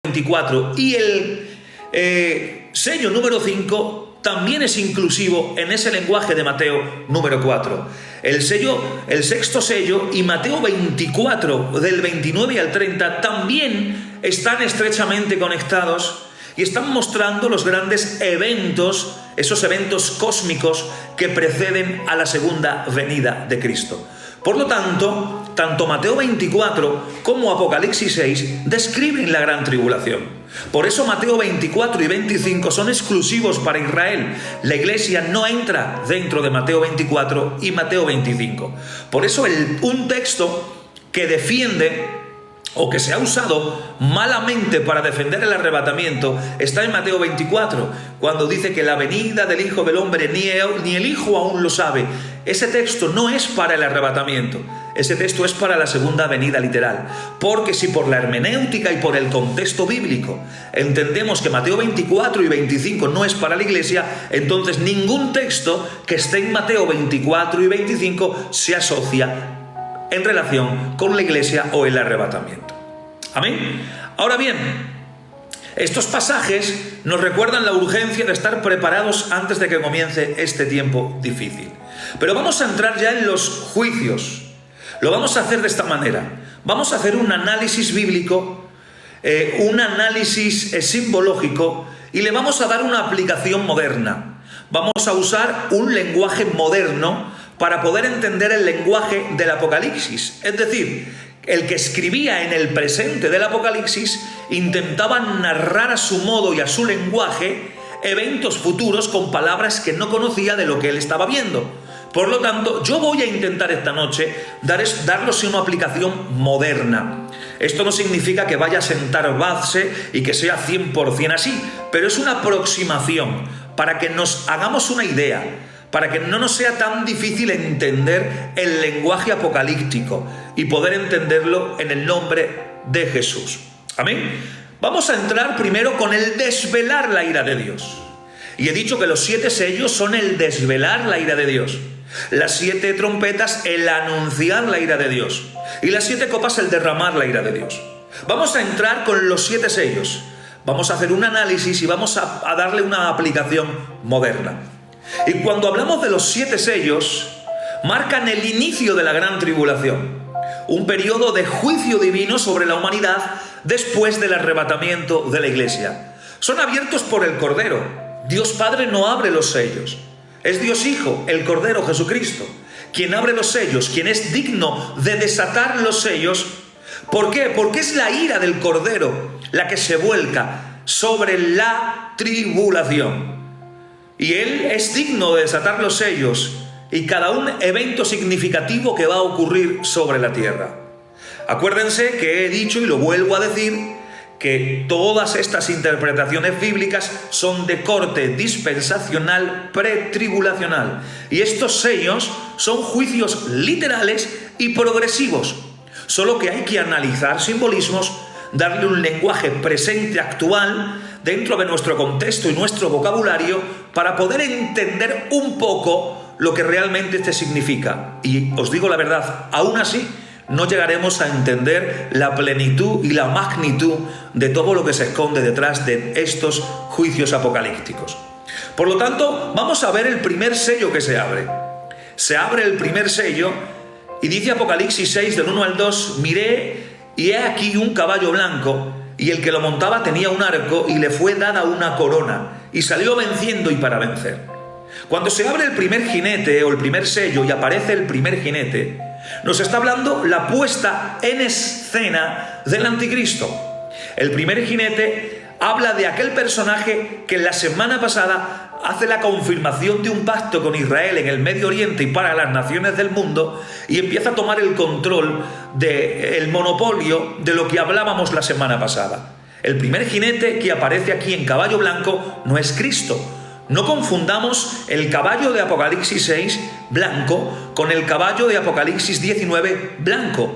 24. Y el sello número 5 también es inclusivo en ese lenguaje de Mateo número 4. El sexto sello y Mateo 24, del 29 al 30, también están estrechamente conectados y están mostrando los grandes eventos, esos eventos cósmicos que preceden a la segunda venida de Cristo. Por lo tanto, tanto Mateo 24 como Apocalipsis 6 describen la gran tribulación. Por eso Mateo 24 y 25 son exclusivos para Israel. La iglesia no entra dentro de Mateo 24 y Mateo 25. Por eso un texto que defiende o que se ha usado malamente para defender el arrebatamiento está en Mateo 24, cuando dice que la venida del Hijo del Hombre ni el Hijo aún lo sabe. Ese texto no es para el arrebatamiento, ese texto es para la segunda venida literal, porque si por la hermenéutica y por el contexto bíblico entendemos que Mateo 24 y 25 no es para la iglesia, entonces ningún texto que esté en Mateo 24 y 25 se asocia en relación con la iglesia o el arrebatamiento. Amén. Ahora bien, estos pasajes nos recuerdan la urgencia de estar preparados antes de que comience este tiempo difícil. Pero vamos a entrar ya en los juicios. Lo vamos a hacer de esta manera. Vamos a hacer un análisis bíblico, un análisis simbológico, y le vamos a dar una aplicación moderna. Vamos a usar un lenguaje moderno para poder entender el lenguaje del Apocalipsis. Es decir, el que escribía en el presente del Apocalipsis intentaba narrar a su modo y a su lenguaje eventos futuros con palabras que no conocía de lo que él estaba viendo. Por lo tanto, yo voy a intentar esta noche darles una aplicación moderna. Esto no significa que vaya a sentar base y que sea 100% así, pero es una aproximación para que nos hagamos una idea, para que no nos sea tan difícil entender el lenguaje apocalíptico y poder entenderlo en el nombre de Jesús. Amén. Vamos a entrar primero con el desvelar la ira de Dios. Y he dicho que los 7 sellos son el desvelar la ira de Dios. Las 7 trompetas, el anunciar la ira de Dios. Y las 7 copas, el derramar la ira de Dios. Vamos a entrar con los 7 sellos. Vamos a hacer un análisis y vamos a darle una aplicación moderna. Y cuando hablamos de los 7 sellos, marcan el inicio de la gran tribulación, un periodo de juicio divino sobre la humanidad después del arrebatamiento de la iglesia. Son abiertos por el Cordero. Dios Padre no abre los sellos. Es Dios Hijo, el Cordero Jesucristo, quien abre los sellos, quien es digno de desatar los sellos. ¿Por qué? Porque es la ira del Cordero la que se vuelca sobre la tribulación. Y Él es digno de desatar los sellos y cada un evento significativo que va a ocurrir sobre la tierra. Acuérdense que he dicho y lo vuelvo a decir, que todas estas interpretaciones bíblicas son de corte dispensacional pretribulacional. Y estos sellos son juicios literales y progresivos. Solo que hay que analizar simbolismos, darle un lenguaje presente actual dentro de nuestro contexto y nuestro vocabulario para poder entender un poco lo que realmente este significa. Y os digo la verdad, aún así no llegaremos a entender la plenitud y la magnitud de todo lo que se esconde detrás de estos juicios apocalípticos. Por lo tanto, vamos a ver el primer sello que se abre. Se abre el primer sello y dice Apocalipsis 6, del 1 al 2, miré y he aquí un caballo blanco, y el que lo montaba tenía un arco y le fue dada una corona, y salió venciendo y para vencer. Cuando se abre el primer jinete o el primer sello y aparece el primer jinete, nos está hablando la puesta en escena del anticristo. El primer jinete habla de aquel personaje que la semana pasada hace la confirmación de un pacto con Israel en el Medio Oriente y para las naciones del mundo, y empieza a tomar el control del monopolio de lo que hablábamos la semana pasada. El primer jinete que aparece aquí en caballo blanco no es Cristo. No confundamos el caballo de Apocalipsis 6 blanco con el caballo de Apocalipsis 19 blanco.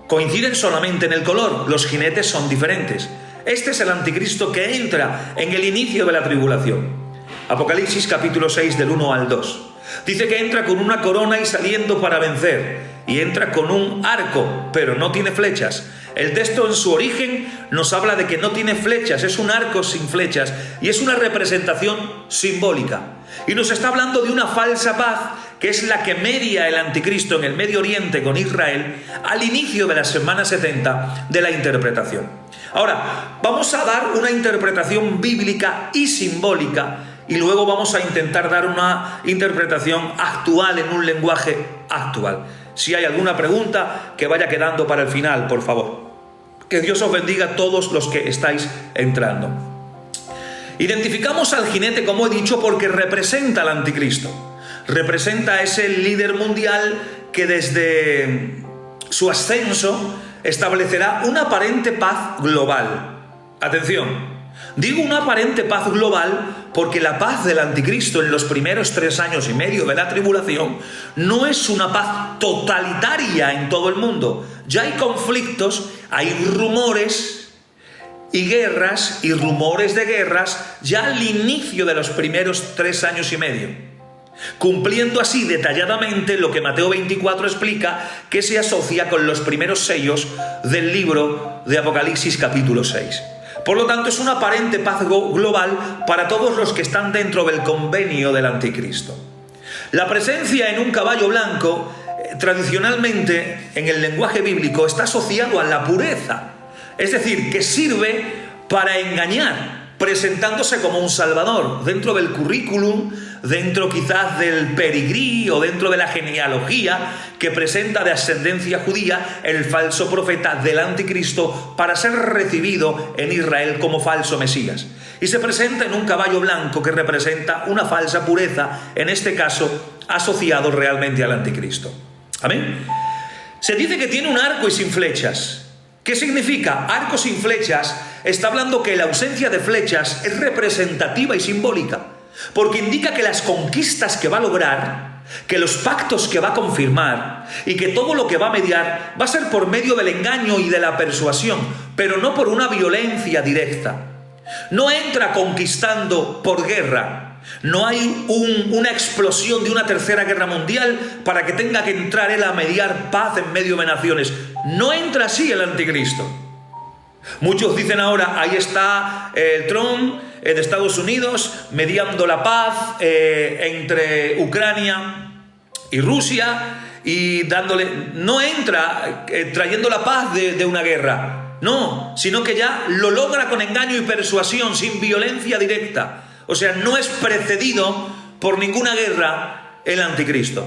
Coinciden solamente en el color, los jinetes son diferentes. Este es el anticristo que entra en el inicio de la tribulación. Apocalipsis capítulo 6 del 1 al 2. Dice que entra con una corona y saliendo para vencer. Y entra con un arco, pero no tiene flechas. El texto en su origen nos habla de que no tiene flechas, es un arco sin flechas y es una representación simbólica. Y nos está hablando de una falsa paz que es la que media el anticristo en el Medio Oriente con Israel al inicio de la semana 70 de la interpretación. Ahora, vamos a dar una interpretación bíblica y simbólica y luego vamos a intentar dar una interpretación actual en un lenguaje actual. Si hay alguna pregunta, que vaya quedando para el final, por favor. Que Dios os bendiga a todos los que estáis entrando. Identificamos al jinete, como he dicho, porque representa al anticristo. Representa a ese líder mundial que desde su ascenso establecerá una aparente paz global. Atención, digo una aparente paz global porque la paz del anticristo en los primeros 3 años y medio de la tribulación no es una paz totalitaria en todo el mundo. Ya hay conflictos, hay rumores y guerras y rumores de guerras ya al inicio de los primeros 3 años y medio, cumpliendo así detalladamente lo que Mateo 24 explica que se asocia con los primeros sellos del libro de Apocalipsis capítulo 6. Por lo tanto, es una aparente paz global para todos los que están dentro del convenio del anticristo. La presencia en un caballo blanco, tradicionalmente en el lenguaje bíblico, está asociado a la pureza. Es decir, que sirve para engañar, presentándose como un salvador, dentro del currículum, dentro quizás del pedigrí o dentro de la genealogía que presenta de ascendencia judía el falso profeta del anticristo para ser recibido en Israel como falso Mesías. Y se presenta en un caballo blanco que representa una falsa pureza, en este caso asociado realmente al anticristo. Amén. Se dice que tiene un arco y sin flechas. ¿Qué significa? Arco sin flechas está hablando que la ausencia de flechas es representativa y simbólica, porque indica que las conquistas que va a lograr, que los pactos que va a confirmar y que todo lo que va a mediar va a ser por medio del engaño y de la persuasión, pero no por una violencia directa. No entra conquistando por guerra. No hay una explosión de una tercera guerra mundial para que tenga que entrar él a mediar paz en medio de naciones. No entra así el anticristo. Muchos dicen ahora, ahí está Trump de Estados Unidos mediando la paz entre Ucrania y Rusia y dándole... No entra trayendo la paz de una guerra, no, sino que ya lo logra con engaño y persuasión, sin violencia directa. O sea, no es precedido por ninguna guerra el anticristo.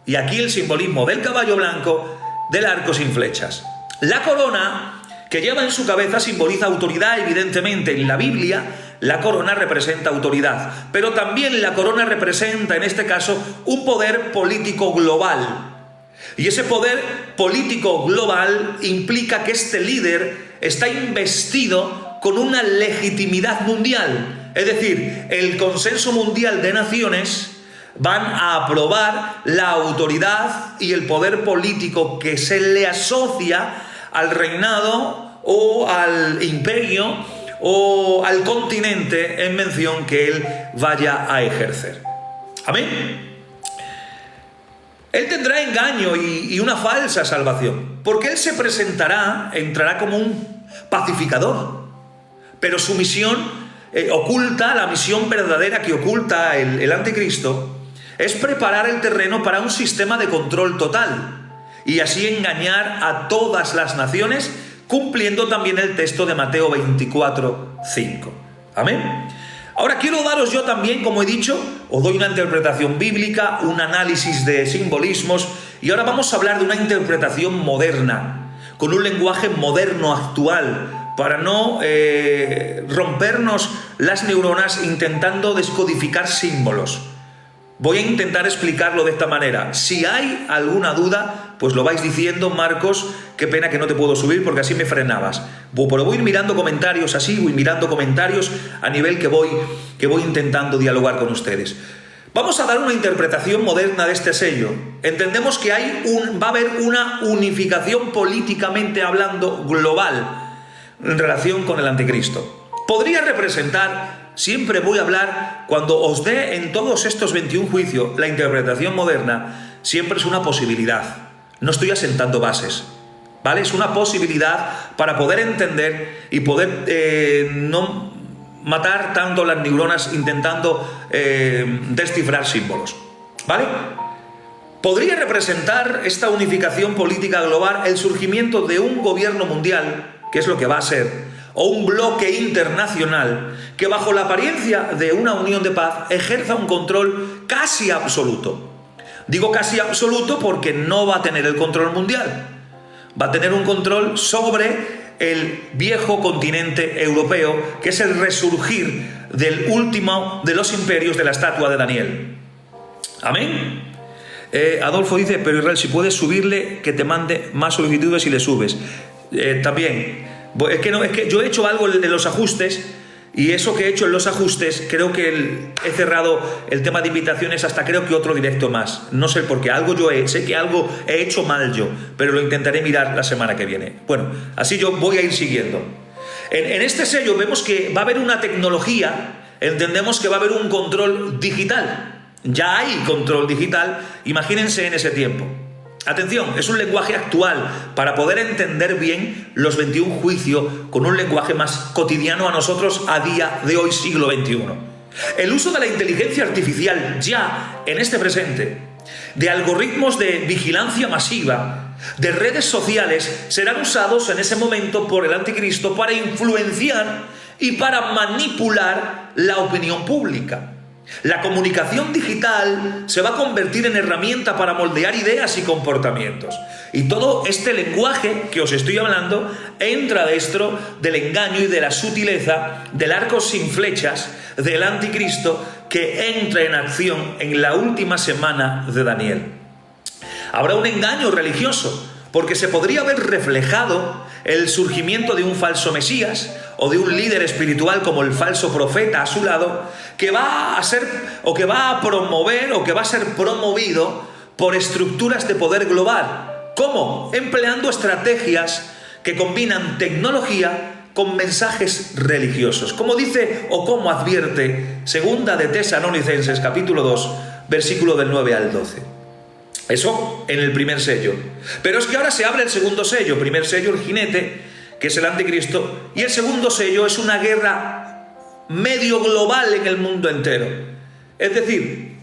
Y aquí el simbolismo del caballo blanco, del arco sin flechas. La corona que lleva en su cabeza simboliza autoridad, evidentemente. En la Biblia, la corona representa autoridad. Pero también la corona representa, en este caso, un poder político global. Y ese poder político global implica que este líder está investido con una legitimidad mundial. Es decir, el consenso mundial de naciones van a aprobar la autoridad y el poder político que se le asocia al reinado o al imperio o al continente en mención que él vaya a ejercer. Amén. Él tendrá engaño y una falsa salvación, porque él se presentará, entrará como un pacificador, pero su misión oculta, la misión verdadera que oculta el anticristo, es preparar el terreno para un sistema de control total y así engañar a todas las naciones, cumpliendo también el texto de Mateo 24:5. Amén. Ahora quiero daros yo también, como he dicho, os doy una interpretación bíblica, un análisis de simbolismos, y ahora vamos a hablar de una interpretación moderna, con un lenguaje moderno actual, para no rompernos las neuronas intentando descodificar símbolos. Voy a intentar explicarlo de esta manera. Si hay alguna duda, pues lo vais diciendo. Marcos, qué pena que no te puedo subir porque así me frenabas. Pero voy mirando comentarios así, voy mirando comentarios a nivel que voy intentando dialogar con ustedes. Vamos a dar una interpretación moderna de este sello. Entendemos que va a haber una unificación políticamente hablando global en relación con el anticristo. Podría representar... Siempre voy a hablar, cuando os dé en todos estos 21 juicios la interpretación moderna, siempre es una posibilidad. No estoy asentando bases. ¿vale? Es una posibilidad para poder entender y poder no matar tanto las neuronas intentando descifrar símbolos, ¿vale? Podría representar esta unificación política global el surgimiento de un gobierno mundial, que es lo que va a ser, o un bloque internacional que bajo la apariencia de una unión de paz ejerza un control casi absoluto. Digo casi absoluto porque no va a tener el control mundial, va a tener un control sobre el viejo continente europeo, que es el resurgir del último de los imperios de la estatua de Daniel. Amén. Adolfo dice, pero Israel, si puedes subirle, que te mande más solicitudes y le subes. También, es que yo he hecho algo en los ajustes, y eso que he hecho en los ajustes, creo que he cerrado el tema de invitaciones hasta creo que otro directo más. No sé por qué, sé que algo he hecho mal yo, pero lo intentaré mirar la semana que viene. Bueno, así yo voy a ir siguiendo. En este sello vemos que va a haber una tecnología, entendemos que va a haber un control digital. Ya hay control digital, imagínense en ese tiempo. Atención, es un lenguaje actual para poder entender bien los 21 juicios con un lenguaje más cotidiano a nosotros a día de hoy, siglo XXI. El uso de la inteligencia artificial ya en este presente, de algoritmos de vigilancia masiva, de redes sociales, serán usados en ese momento por el anticristo para influenciar y para manipular la opinión pública. La comunicación digital se va a convertir en herramienta para moldear ideas y comportamientos. Y todo este lenguaje que os estoy hablando entra dentro del engaño y de la sutileza del arco sin flechas del anticristo que entra en acción en la última semana de Daniel. Habrá un engaño religioso, porque se podría haber reflejado el surgimiento de un falso Mesías o de un líder espiritual como el falso profeta a su lado, que va a ser o que va a promover o que va a ser promovido por estructuras de poder global. ¿Cómo? Empleando estrategias que combinan tecnología con mensajes religiosos. Como dice o como advierte Segunda de Tesalonicenses capítulo 2, versículo del 9 al 12. Eso en el primer sello. Pero es que ahora se abre el segundo sello. Primer sello, el jinete, que es el anticristo. Y el segundo sello es una guerra medio global en el mundo entero. Es decir,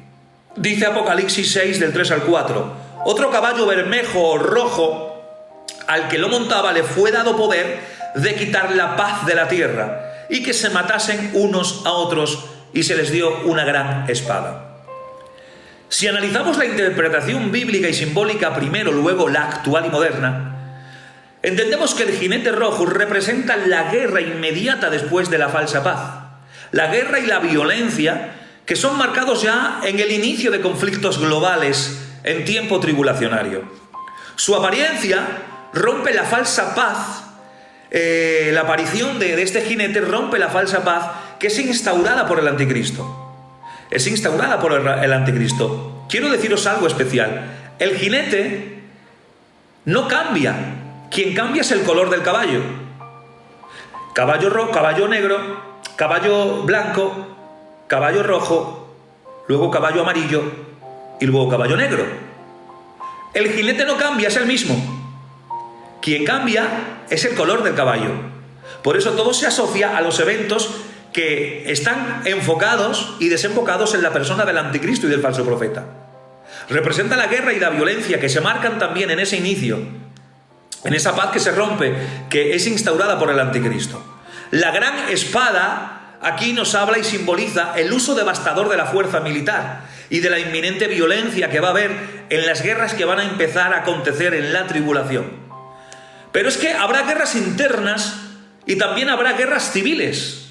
dice Apocalipsis 6 del 3 al 4. Otro caballo bermejo o rojo, al que lo montaba le fue dado poder de quitar la paz de la tierra y que se matasen unos a otros, y se les dio una gran espada. Si analizamos la interpretación bíblica y simbólica primero, luego la actual y moderna, entendemos que el jinete rojo representa la guerra inmediata después de la falsa paz. La guerra y la violencia que son marcados ya en el inicio de conflictos globales en tiempo tribulacionario. Su apariencia rompe la falsa paz. La aparición de este jinete rompe la falsa paz que es instaurada por el anticristo. Es instaurada por el anticristo. Quiero deciros algo especial. El jinete no cambia. Quien cambia es el color del caballo. Caballo rojo, caballo negro, caballo blanco, caballo rojo, luego caballo amarillo y luego caballo negro. El jinete no cambia, es el mismo. Quien cambia es el color del caballo. Por eso todo se asocia a los eventos que están enfocados y desenfocados en la persona del anticristo y del falso profeta. Representa la guerra y la violencia que se marcan también en ese inicio, en esa paz que se rompe, que es instaurada por el anticristo. La gran espada aquí nos habla y simboliza el uso devastador de la fuerza militar y de la inminente violencia que va a haber en las guerras que van a empezar a acontecer en la tribulación. Pero es que habrá guerras internas y también habrá guerras civiles.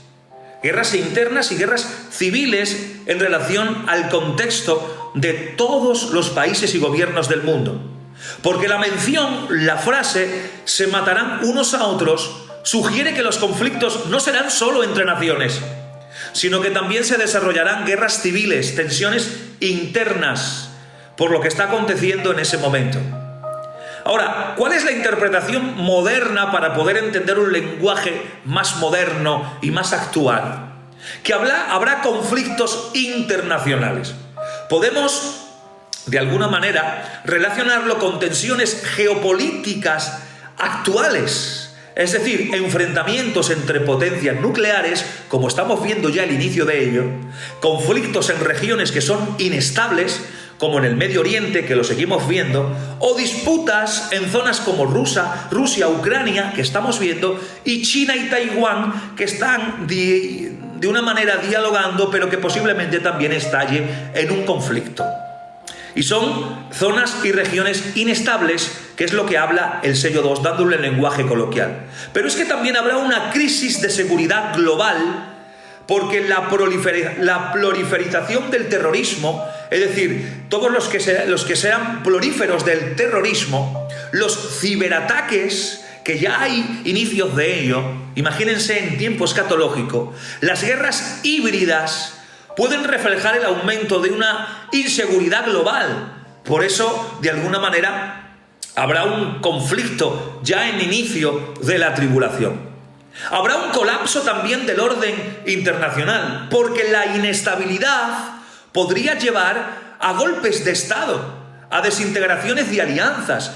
Guerras internas y guerras civiles en relación al contexto de todos los países y gobiernos del mundo. Porque la mención, la frase, se matarán unos a otros, sugiere que los conflictos no serán solo entre naciones, sino que también se desarrollarán guerras civiles, tensiones internas, por lo que está aconteciendo en ese momento. Ahora, ¿cuál es la interpretación moderna para poder entender un lenguaje más moderno y más actual? Que habrá conflictos internacionales. Podemos, de alguna manera, relacionarlo con tensiones geopolíticas actuales. Es decir, enfrentamientos entre potencias nucleares, como estamos viendo ya el inicio de ello, conflictos en regiones que son inestables, como en el Medio Oriente, que lo seguimos viendo, o disputas en zonas como Rusia, Ucrania, que estamos viendo, y China y Taiwán, que están de una manera dialogando, pero que posiblemente también estalle en un conflicto. Y son zonas y regiones inestables, que es lo que habla el sello 2, dándole el lenguaje coloquial. Pero es que también habrá una crisis de seguridad global, porque la proliferación del terrorismo, es decir, todos los que sean prolíferos del terrorismo, los ciberataques, que ya hay inicios de ello, imagínense en tiempo escatológico, las guerras híbridas pueden reflejar el aumento de una inseguridad global. Por eso, de alguna manera, habrá un conflicto ya en inicio de la tribulación. Habrá un colapso también del orden internacional, porque la inestabilidad podría llevar a golpes de Estado, a desintegraciones de alianzas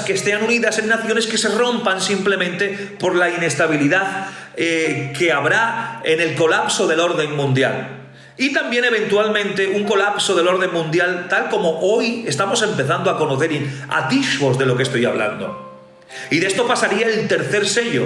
que estén unidas en naciones que se rompan simplemente por la inestabilidad que habrá en el colapso del orden mundial. Y también eventualmente un colapso del orden mundial, tal como hoy estamos empezando a conocer atisbos de lo que estoy hablando. Y de esto pasaría el tercer sello.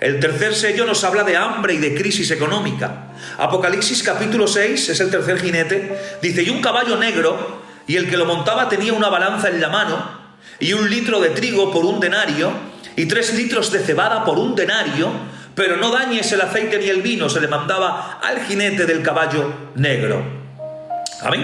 El tercer sello nos habla de hambre y de crisis económica. Apocalipsis capítulo 6, es el tercer jinete, dice: y un caballo negro, y el que lo montaba tenía una balanza en la mano, y 1 litro de trigo por 1 denario, y 3 litros de cebada por 1 denario, pero no dañes el aceite ni el vino, se le mandaba al jinete del caballo negro. Amén.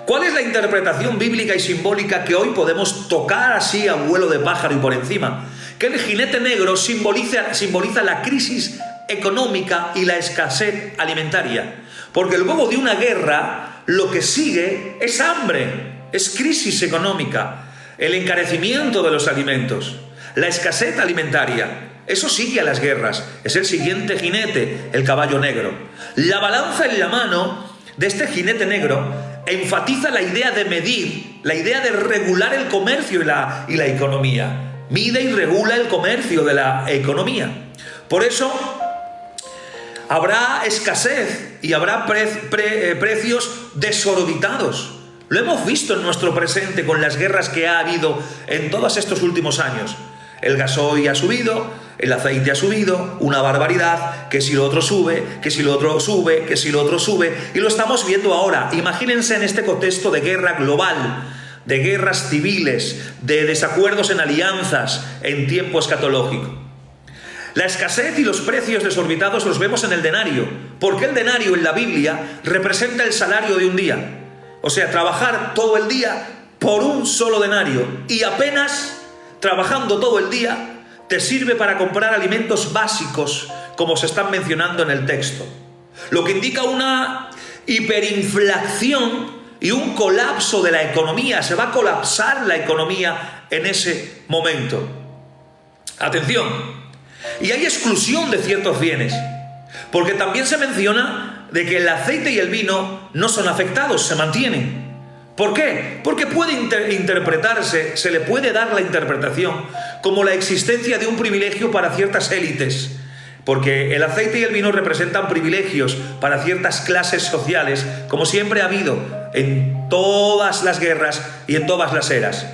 ¿Cuál es la interpretación bíblica y simbólica que hoy podemos tocar así a vuelo de pájaro y por encima? Que el jinete negro simboliza la crisis económica y la escasez alimentaria. Porque luego de una guerra, lo que sigue es hambre, es crisis económica, el encarecimiento de los alimentos, la escasez alimentaria. Eso sigue a las guerras, es el siguiente jinete, el caballo negro. La balanza en la mano de este jinete negro enfatiza la idea de medir, la idea de regular el comercio y la economía. Mide y regula el comercio de la economía. Por eso habrá escasez y habrá precios desorbitados. Lo hemos visto en nuestro presente con las guerras que ha habido en todos estos últimos años. El gasoil ha subido, el aceite ha subido, una barbaridad, que si lo otro sube, que si lo otro sube, que si lo otro sube, y lo estamos viendo ahora. Imagínense en este contexto de guerra global, de guerras civiles, de desacuerdos en alianzas en tiempo escatológico. La escasez y los precios desorbitados los vemos en el denario, porque el denario en la Biblia representa el salario de un día. O sea, trabajar todo el día por un solo denario, y apenas trabajando todo el día te sirve para comprar alimentos básicos, como se están mencionando en el texto. Lo que indica una hiperinflación y un colapso de la economía. Se va a colapsar la economía en ese momento. Atención. Y hay exclusión de ciertos bienes, porque también se menciona de que el aceite y el vino no son afectados, se mantienen. ¿Por qué? Porque puede interpretarse, se le puede dar la interpretación como la existencia de un privilegio para ciertas élites, porque el aceite y el vino representan privilegios para ciertas clases sociales, como siempre ha habido en todas las guerras y en todas las eras.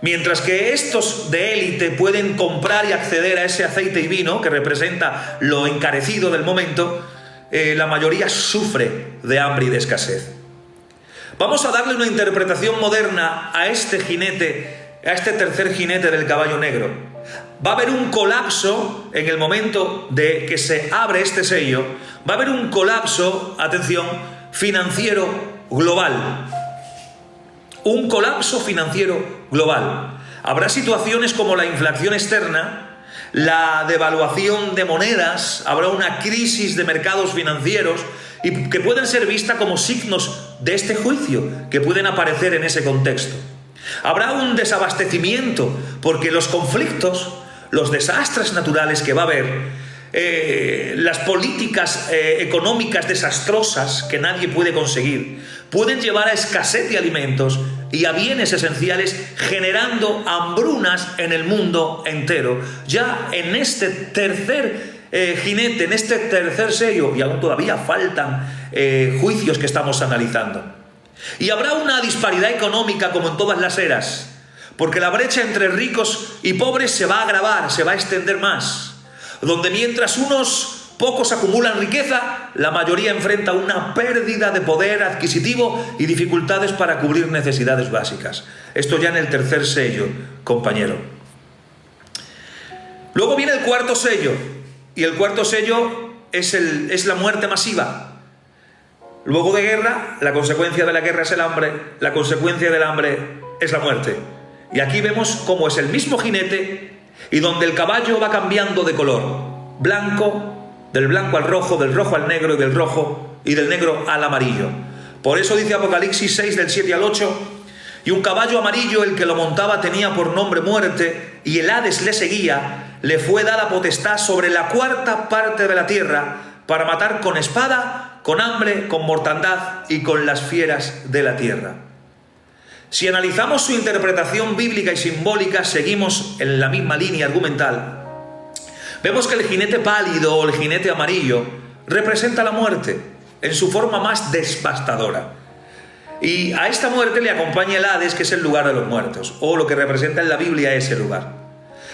Mientras que estos de élite pueden comprar y acceder a ese aceite y vino, que representa lo encarecido del momento, la mayoría sufre de hambre y de escasez. Vamos a darle una interpretación moderna a este jinete, a este tercer jinete del caballo negro. Va a haber un colapso en el momento de que se abre este sello. Va a haber un colapso, atención, financiero global. Un colapso financiero global. Habrá situaciones como la inflación externa, la devaluación de monedas, habrá una crisis de mercados financieros y que pueden ser vistas como signos de este juicio que pueden aparecer en ese contexto. Habrá un desabastecimiento porque los conflictos, los desastres naturales que va a haber, las políticas económicas desastrosas que nadie puede conseguir, pueden llevar a escasez de alimentos y a bienes esenciales, generando hambrunas en el mundo entero. Ya en este tercer jinete, en este tercer sello, y aún todavía faltan juicios que estamos analizando. Y habrá una disparidad económica como en todas las eras, porque la brecha entre ricos y pobres se va a agravar, se va a extender más, donde mientras unos pocos acumulan riqueza, la mayoría enfrenta una pérdida de poder adquisitivo y dificultades para cubrir necesidades básicas. Esto ya en el tercer sello, compañero. Luego viene el cuarto sello, y el cuarto sello es la muerte masiva. Luego de guerra, la consecuencia de la guerra es el hambre, la consecuencia del hambre es la muerte. Y aquí vemos cómo es el mismo jinete y donde el caballo va cambiando de color. Blanco, del blanco al rojo, del rojo al negro y del negro al amarillo. Por eso dice Apocalipsis 6 del 7 al 8, y un caballo amarillo, el que lo montaba tenía por nombre muerte, y el Hades le seguía, le fue dada potestad sobre la cuarta parte de la tierra, para matar con espada, con hambre, con mortandad y con las fieras de la tierra. Si analizamos su interpretación bíblica y simbólica, seguimos en la misma línea argumental. Vemos que el jinete pálido o el jinete amarillo representa la muerte en su forma más devastadora. Y a esta muerte le acompaña el Hades, que es el lugar de los muertos, o lo que representa en la Biblia ese lugar.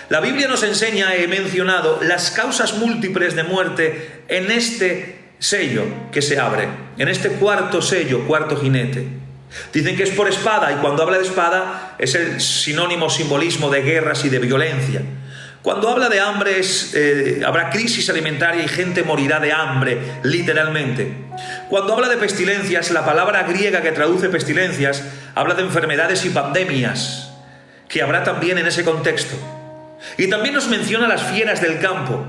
La Biblia nos enseña, he mencionado, las causas múltiples de muerte en este sello que se abre, en este cuarto sello, cuarto jinete. Dicen que es por espada, y cuando habla de espada es el sinónimo, simbolismo de guerras y de violencia. Cuando habla de hambre habrá crisis alimentaria y gente morirá de hambre, literalmente. Cuando habla de pestilencias, la palabra griega que traduce pestilencias habla de enfermedades y pandemias, que habrá también en ese contexto. Y también nos menciona las fieras del campo.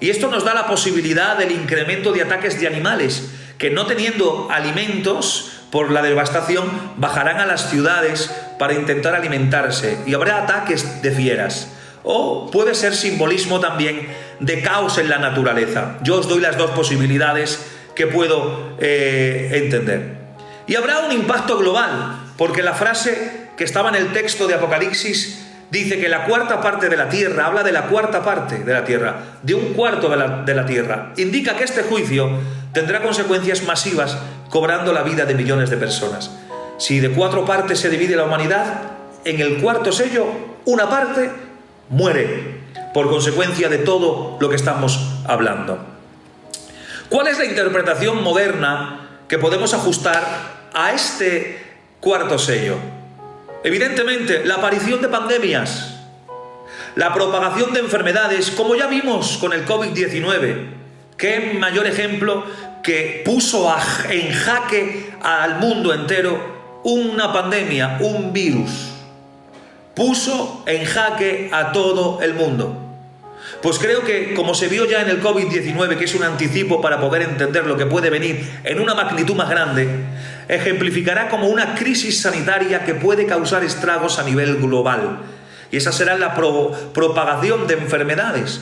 Y esto nos da la posibilidad del incremento de ataques de animales, que no teniendo alimentos por la devastación, bajarán a las ciudades para intentar alimentarse. Y habrá ataques de fieras. O puede ser simbolismo también de caos en la naturaleza. Yo os doy las dos posibilidades que puedo entender. Y habrá un impacto global, porque la frase que estaba en el texto de Apocalipsis dice que la cuarta parte de la tierra, habla de la cuarta parte de la tierra, de un cuarto de la tierra. Indica que este juicio tendrá consecuencias masivas, cobrando la vida de millones de personas. Si de 4 partes se divide la humanidad, en el cuarto sello, una parte muere por consecuencia de todo lo que estamos hablando. ¿Cuál es la interpretación moderna que podemos ajustar a este cuarto sello? Evidentemente, la aparición de pandemias, la propagación de enfermedades, como ya vimos con el COVID-19, qué mayor ejemplo que puso en jaque al mundo entero una pandemia, un virus. Puso en jaque a todo el mundo. Pues creo que, como se vio ya en el COVID-19, que es un anticipo para poder entender lo que puede venir en una magnitud más grande, ejemplificará como una crisis sanitaria que puede causar estragos a nivel global. Y esa será la propagación de enfermedades.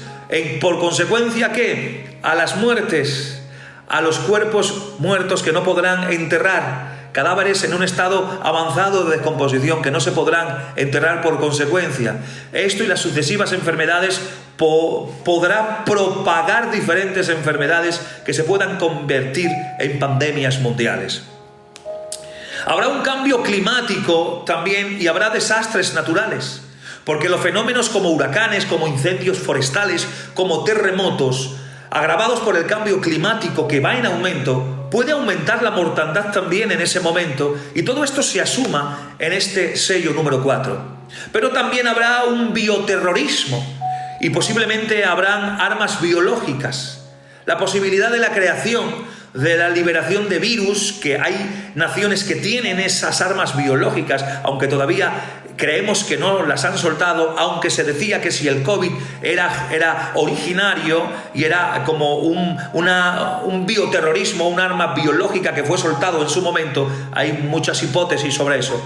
Por consecuencia, ¿qué? A las muertes, a los cuerpos muertos que no podrán enterrar, cadáveres en un estado avanzado de descomposición que no se podrán enterrar por consecuencia. Esto y las sucesivas enfermedades podrá propagar diferentes enfermedades que se puedan convertir en pandemias mundiales. Habrá un cambio climático también y habrá desastres naturales, porque los fenómenos como huracanes, como incendios forestales, como terremotos, agravados por el cambio climático que va en aumento, puede aumentar la mortandad también en ese momento, y todo esto se asuma en este sello número 4. Pero también habrá un bioterrorismo y posiblemente habrán armas biológicas, la posibilidad de la creación, de la liberación de virus, que hay naciones que tienen esas armas biológicas, aunque todavía creemos que no las han soltado, aunque se decía que si el COVID era originario y era como un bioterrorismo, un arma biológica que fue soltado en su momento. Hay muchas hipótesis sobre eso.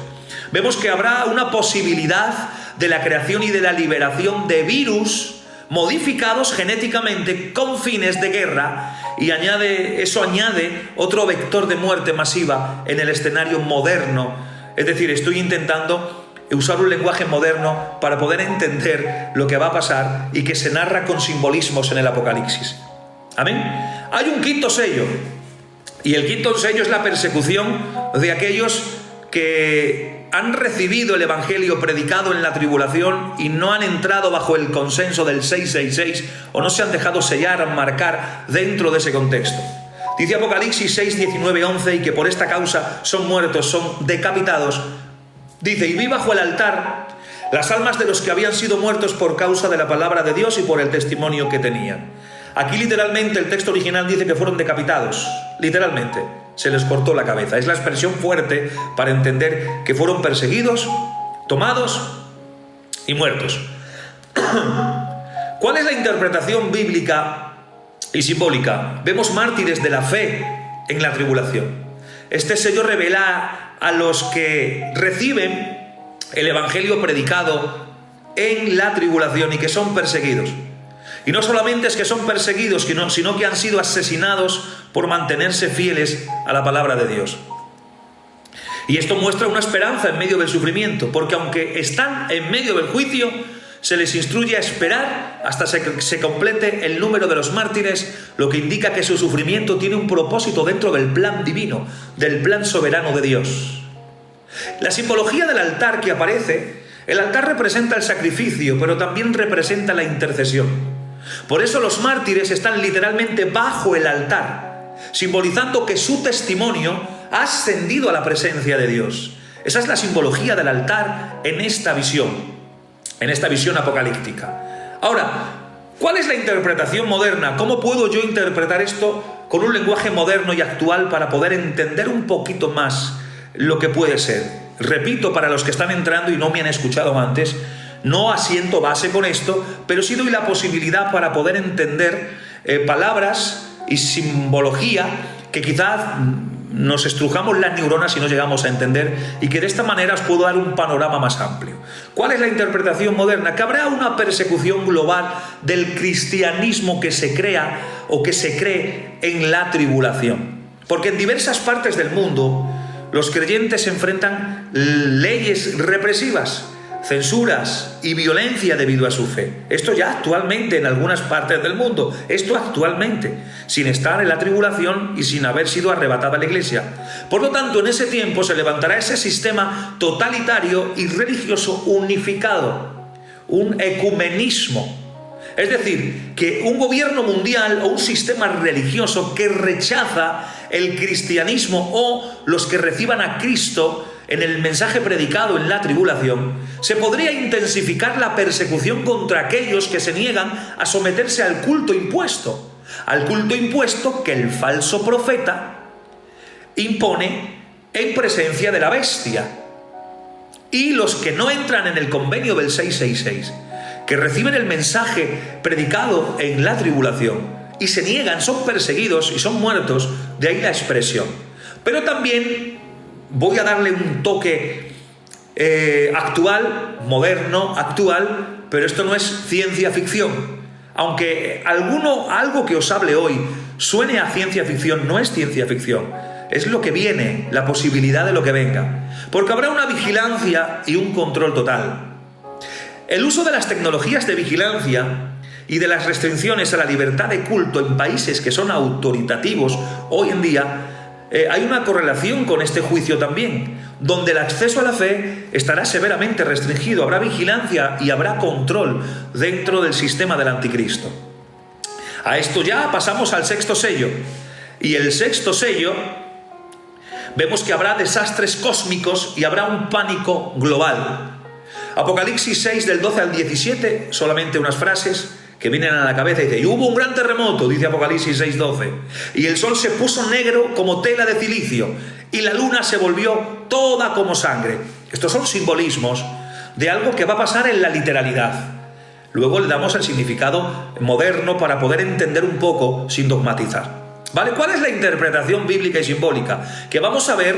Vemos que habrá una posibilidad de la creación y de la liberación de virus modificados genéticamente con fines de guerra, y eso añade otro vector de muerte masiva en el escenario moderno Es decir, estoy intentando usar un lenguaje moderno para poder entender lo que va a pasar y que se narra con simbolismos en el Apocalipsis. Amén. Hay un quinto sello, y el quinto sello es la persecución de aquellos que han recibido el Evangelio predicado en la tribulación y no han entrado bajo el consenso del 666 o no se han dejado sellar, marcar dentro de ese contexto. Dice Apocalipsis 6, 19, 11, y que por esta causa son muertos, son decapitados. Dice, y vi bajo el altar las almas de los que habían sido muertos por causa de la palabra de Dios y por el testimonio que tenían. Aquí literalmente el texto original dice que fueron decapitados, literalmente, se les cortó la cabeza. Es la expresión fuerte para entender que fueron perseguidos, tomados y muertos. ¿Cuál es la interpretación bíblica y simbólica? Vemos mártires de la fe en la tribulación. Este sello revela a los que reciben el Evangelio predicado en la tribulación y que son perseguidos. Y no solamente es que son perseguidos, sino que han sido asesinados por mantenerse fieles a la palabra de Dios. Y esto muestra una esperanza en medio del sufrimiento, porque aunque están en medio del juicio, se les instruye a esperar hasta que se complete el número de los mártires, lo que indica que su sufrimiento tiene un propósito dentro del plan divino, del plan soberano de Dios. La simbología del altar que aparece, el altar representa el sacrificio, pero también representa la intercesión. Por eso los mártires están literalmente bajo el altar, simbolizando que su testimonio ha ascendido a la presencia de Dios. Esa es la simbología del altar en esta visión apocalíptica. Ahora, ¿cuál es la interpretación moderna? ¿Cómo puedo yo interpretar esto con un lenguaje moderno y actual para poder entender un poquito más lo que puede ser? Repito, para los que están entrando y no me han escuchado antes, no asiento base con esto, pero sí doy la posibilidad para poder entender palabras y simbología que quizás nos estrujamos las neuronas y no llegamos a entender, y que de esta manera os puedo dar un panorama más amplio. ¿Cuál es la interpretación moderna? Que habrá una persecución global del cristianismo que se crea o que se cree en la tribulación. Porque en diversas partes del mundo los creyentes enfrentan leyes represivas, censuras y violencia debido a su fe. Esto ya actualmente en algunas partes del mundo, esto actualmente, sin estar en la tribulación y sin haber sido arrebatada la iglesia. Por lo tanto, en ese tiempo se levantará ese sistema totalitario y religioso unificado, un ecumenismo. Es decir, que un gobierno mundial o un sistema religioso que rechaza el cristianismo o los que reciban a Cristo en el mensaje predicado en la tribulación, se podría intensificar la persecución contra aquellos que se niegan a someterse al culto impuesto que el falso profeta impone en presencia de la bestia. Y los que no entran en el convenio del 666, que reciben el mensaje predicado en la tribulación y se niegan, son perseguidos y son muertos, de ahí la expresión. Pero también voy a darle un toque actual, moderno, actual, pero esto no es ciencia ficción. Aunque algo que os hable hoy suene a ciencia ficción, no es ciencia ficción. Es lo que viene, la posibilidad de lo que venga. Porque habrá una vigilancia y un control total. El uso de las tecnologías de vigilancia y de las restricciones a la libertad de culto en países que son autoritativos hoy en día, hay una correlación con este juicio también, donde el acceso a la fe estará severamente restringido, habrá vigilancia y habrá control dentro del sistema del anticristo. A esto ya pasamos al sexto sello, y el sexto sello vemos que habrá desastres cósmicos y habrá un pánico global. Apocalipsis 6 del 12 al 17, solamente unas frases que vienen a la cabeza, y dice: y hubo un gran terremoto, dice Apocalipsis 6:12, y el sol se puso negro como tela de cilicio, y la luna se volvió toda como sangre. Estos son simbolismos de algo que va a pasar en la literalidad. Luego le damos el significado moderno para poder entender un poco sin dogmatizar. ¿Vale? ¿Cuál es la interpretación bíblica y simbólica? Que vamos a ver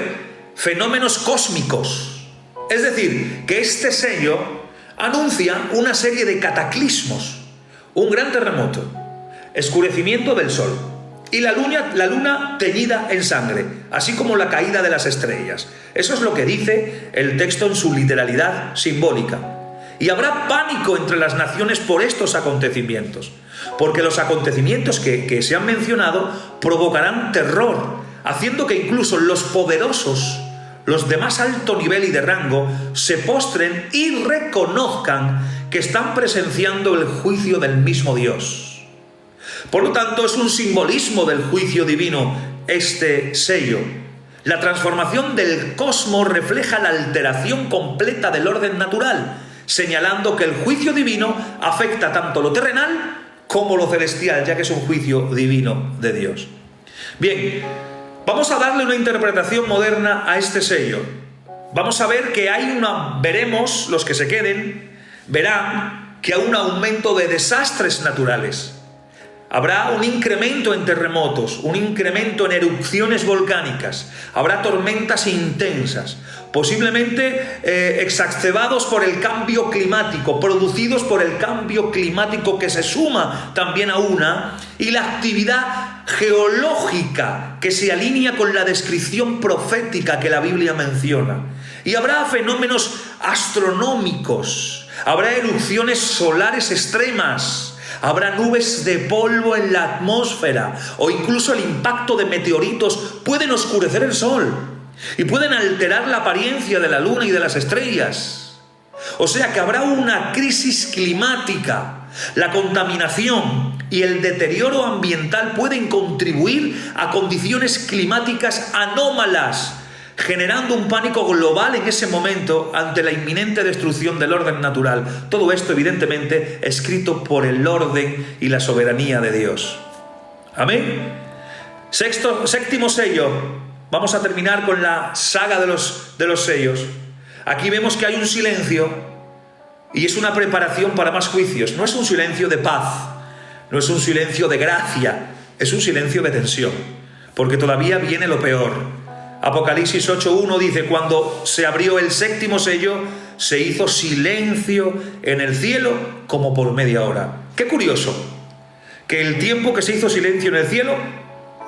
fenómenos cósmicos. Es decir, que este sello anuncia una serie de cataclismos. Un gran terremoto, escurecimiento del sol, y la luna teñida en sangre, así como la caída de las estrellas. Eso es lo que dice el texto en su literalidad simbólica. Y habrá pánico entre las naciones por estos acontecimientos, porque los acontecimientos que se han mencionado provocarán terror, haciendo que incluso los poderosos, los de más alto nivel y de rango, se postren y reconozcan que están presenciando el juicio del mismo Dios. Por lo tanto, es un simbolismo del juicio divino este sello. La transformación del cosmos refleja la alteración completa del orden natural, señalando que el juicio divino afecta tanto lo terrenal como lo celestial, ya que es un juicio divino de Dios. Bien, vamos a darle una interpretación moderna a este sello. Vamos a ver que veremos, los que se queden, verán que hay un aumento de desastres naturales. Habrá un incremento en terremotos, un incremento en erupciones volcánicas, habrá tormentas intensas, posiblemente exacerbados por el cambio climático, producidos por el cambio climático que se suma también a y la actividad geológica que se alinea con la descripción profética que la Biblia menciona. Y habrá fenómenos astronómicos, habrá erupciones solares extremas, habrá nubes de polvo en la atmósfera, o incluso el impacto de meteoritos pueden oscurecer el sol y pueden alterar la apariencia de la luna y de las estrellas. O sea que habrá una crisis climática. La contaminación y el deterioro ambiental pueden contribuir a condiciones climáticas anómalas, generando un pánico global en ese momento ante la inminente destrucción del orden natural. Todo esto, evidentemente, escrito por el orden y la soberanía de Dios. Amén. Séptimo sello. Vamos a terminar con la saga de los sellos. Aquí vemos que hay un silencio y es una preparación para más juicios. No es un silencio de paz, no es un silencio de gracia, es un silencio de tensión, porque todavía viene lo peor. Apocalipsis 8:1 dice: cuando se abrió el séptimo sello, se hizo silencio en el cielo como por media hora. Qué curioso, que el tiempo que se hizo silencio en el cielo,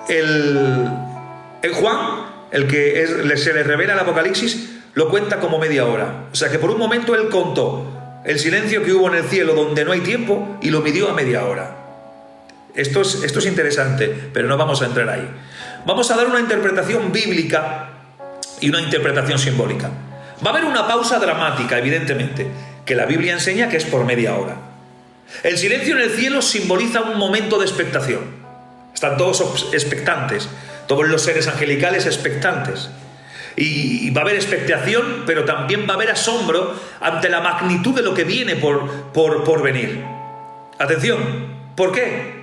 el Juan, el que se le revela el Apocalipsis, lo cuenta como media hora. O sea que por un momento él contó el silencio que hubo en el cielo donde no hay tiempo y lo midió a media hora. Esto es interesante, pero no vamos a entrar ahí. Vamos a dar una interpretación bíblica y una interpretación simbólica. Va a haber una pausa dramática, evidentemente, que la Biblia enseña que es por media hora. El silencio en el cielo simboliza un momento de expectación. Están todos expectantes, todos los seres angelicales expectantes. Y va a haber expectación, pero también va a haber asombro ante la magnitud de lo que viene por venir. Atención, ¿por qué?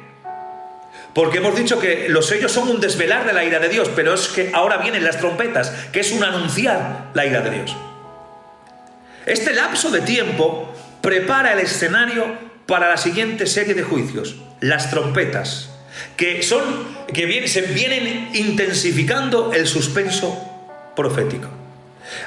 Porque hemos dicho que los sellos son un desvelar de la ira de Dios, pero es que ahora vienen las trompetas, que es un anunciar la ira de Dios. Este lapso de tiempo prepara el escenario para la siguiente serie de juicios, las trompetas, que se vienen intensificando el suspenso profético.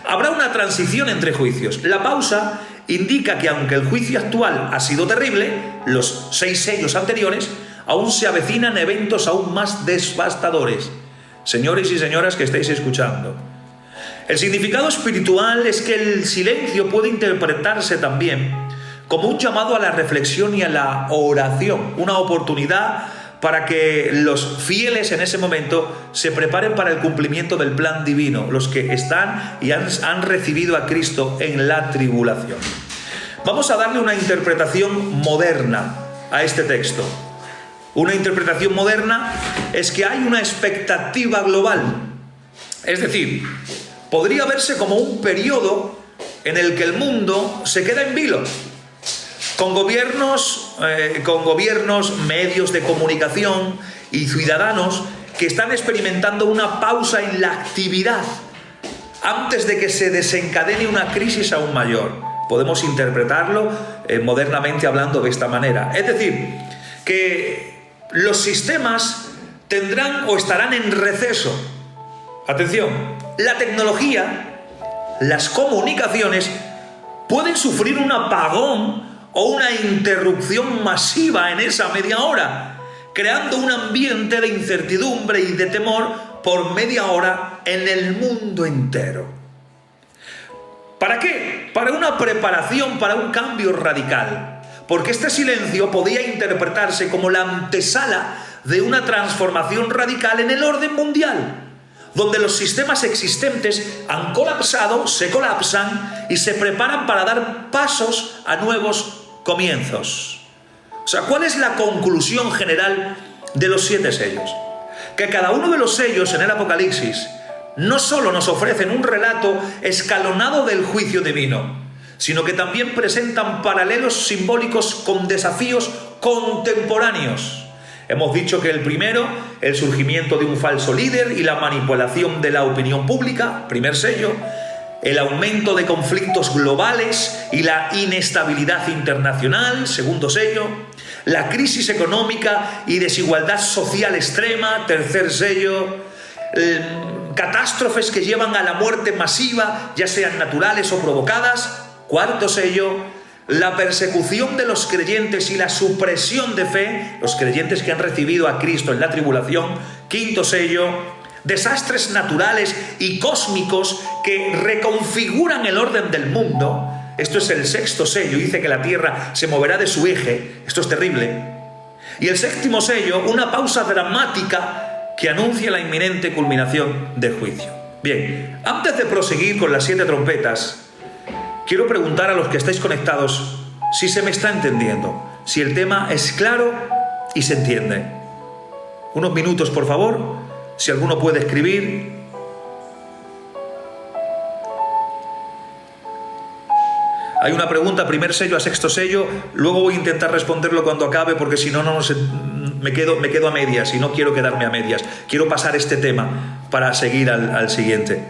Habrá una transición entre juicios. La pausa indica que aunque el juicio actual ha sido terrible, los 6 sellos anteriores, aún se avecinan eventos aún más devastadores. Señores y señoras que estáis escuchando, el significado espiritual es que el silencio puede interpretarse también como un llamado a la reflexión y a la oración, una oportunidad para que los fieles en ese momento se preparen para el cumplimiento del plan divino, los que están y han recibido a Cristo en la tribulación. Vamos a darle una interpretación moderna a este texto. Una interpretación moderna es que hay una expectativa global. Es decir, podría verse como un periodo en el que el mundo se queda en vilo, con gobiernos, medios de comunicación y ciudadanos que están experimentando una pausa en la actividad antes de que se desencadene una crisis aún mayor. Podemos interpretarlo modernamente hablando de esta manera. Es decir, que los sistemas tendrán o estarán en receso. Atención, la tecnología, las comunicaciones pueden sufrir un apagón o una interrupción masiva en esa media hora creando un ambiente de incertidumbre y de temor por media hora en el mundo entero. ¿Para qué? Para una preparación, para un cambio radical. Porque este silencio podía interpretarse como la antesala de una transformación radical en el orden mundial, donde los sistemas existentes han colapsado, se colapsan y se preparan para dar pasos a nuevos comienzos. O sea, ¿cuál es la conclusión general de los 7 sellos? Que cada uno de los sellos en el Apocalipsis no solo nos ofrecen un relato escalonado del juicio divino, sino que también presentan paralelos simbólicos con desafíos contemporáneos. Hemos dicho que el primero, el surgimiento de un falso líder y la manipulación de la opinión pública, primer sello; el aumento de conflictos globales y la inestabilidad internacional, segundo sello; la crisis económica y desigualdad social extrema, tercer sello; catástrofes que llevan a la muerte masiva, ya sean naturales o provocadas, cuarto sello; la persecución de los creyentes y la supresión de fe, los creyentes que han recibido a Cristo en la tribulación, quinto sello; desastres naturales y cósmicos que reconfiguran el orden del mundo, esto es el sexto sello, dice que la tierra se moverá de su eje, esto es terrible; y el séptimo sello, una pausa dramática que anuncia la inminente culminación del juicio. Bien, antes de proseguir con las 7 trompetas, quiero preguntar a los que estáis conectados si se me está entendiendo, si el tema es claro y se entiende. Unos minutos, por favor, si alguno puede escribir. Hay una pregunta, primer sello a sexto sello, luego voy a intentar responderlo cuando acabe, porque si no, me quedo a medias y no quiero quedarme a medias. Quiero pasar este tema para seguir al siguiente.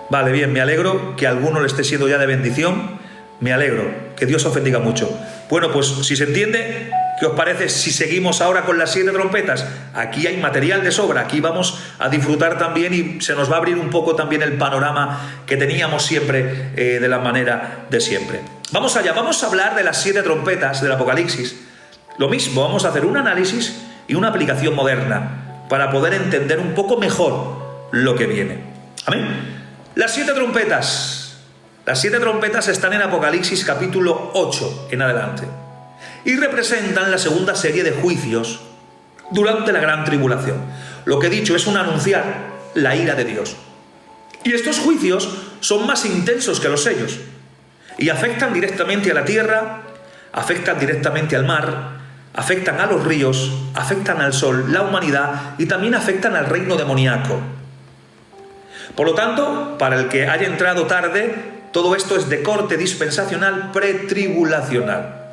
Vale, bien, me alegro que a alguno le esté siendo ya de bendición. Me alegro, que Dios os bendiga mucho. Bueno, pues si se entiende, ¿qué os parece si seguimos ahora con las 7 trompetas? Aquí hay material de sobra, aquí vamos a disfrutar también y se nos va a abrir un poco también el panorama que teníamos siempre de la manera de siempre. Vamos allá, vamos a hablar de las 7 trompetas del Apocalipsis. Lo mismo, vamos a hacer un análisis y una aplicación moderna para poder entender un poco mejor lo que viene. Amén. Las 7 trompetas. Las 7 trompetas están en Apocalipsis capítulo 8 en adelante y representan la segunda serie de juicios durante la gran tribulación. Lo que he dicho es un anunciar la ira de Dios. Y estos juicios son más intensos que los sellos y afectan directamente a la tierra, afectan directamente al mar, afectan a los ríos, afectan al sol, la humanidad y también afectan al reino demoníaco. Por lo tanto, para el que haya entrado tarde, todo esto es de corte dispensacional pretribulacional.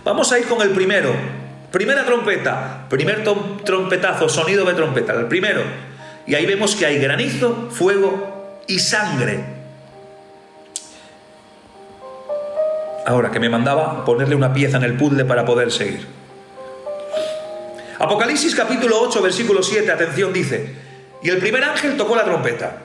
Vamos a ir con el primero. Primera trompeta, primer trompetazo, sonido de trompeta, el primero. Y ahí vemos que hay granizo, fuego y sangre. Ahora que me mandaba ponerle una pieza en el puzzle para poder seguir. Apocalipsis capítulo 8, versículo 7, atención, dice: y el primer ángel tocó la trompeta.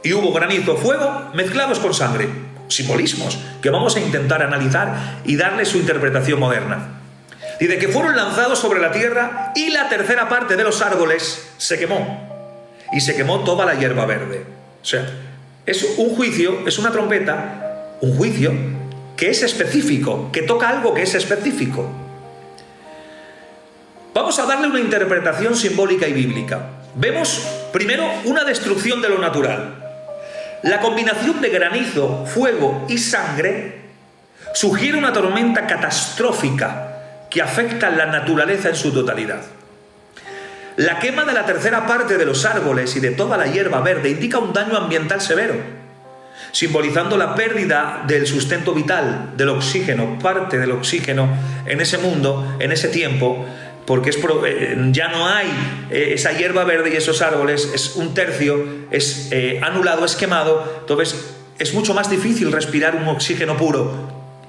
Y hubo granizo, fuego, mezclados con sangre. Simbolismos que vamos a intentar analizar y darle su interpretación moderna. Dice que fueron lanzados sobre la tierra y la tercera parte de los árboles se quemó. Y se quemó toda la hierba verde. O sea, es un juicio, es una trompeta, un juicio que es específico, que toca algo que es específico. Vamos a darle una interpretación simbólica y bíblica. Vemos primero una destrucción de lo natural. La combinación de granizo, fuego y sangre sugiere una tormenta catastrófica que afecta a la naturaleza en su totalidad. La quema de la tercera parte de los árboles y de toda la hierba verde indica un daño ambiental severo, simbolizando la pérdida del sustento vital, del oxígeno, parte del oxígeno en ese mundo, en ese tiempo, porque ya no hay esa hierba verde y esos árboles, es un tercio, es anulado, es quemado, entonces es mucho más difícil respirar un oxígeno puro.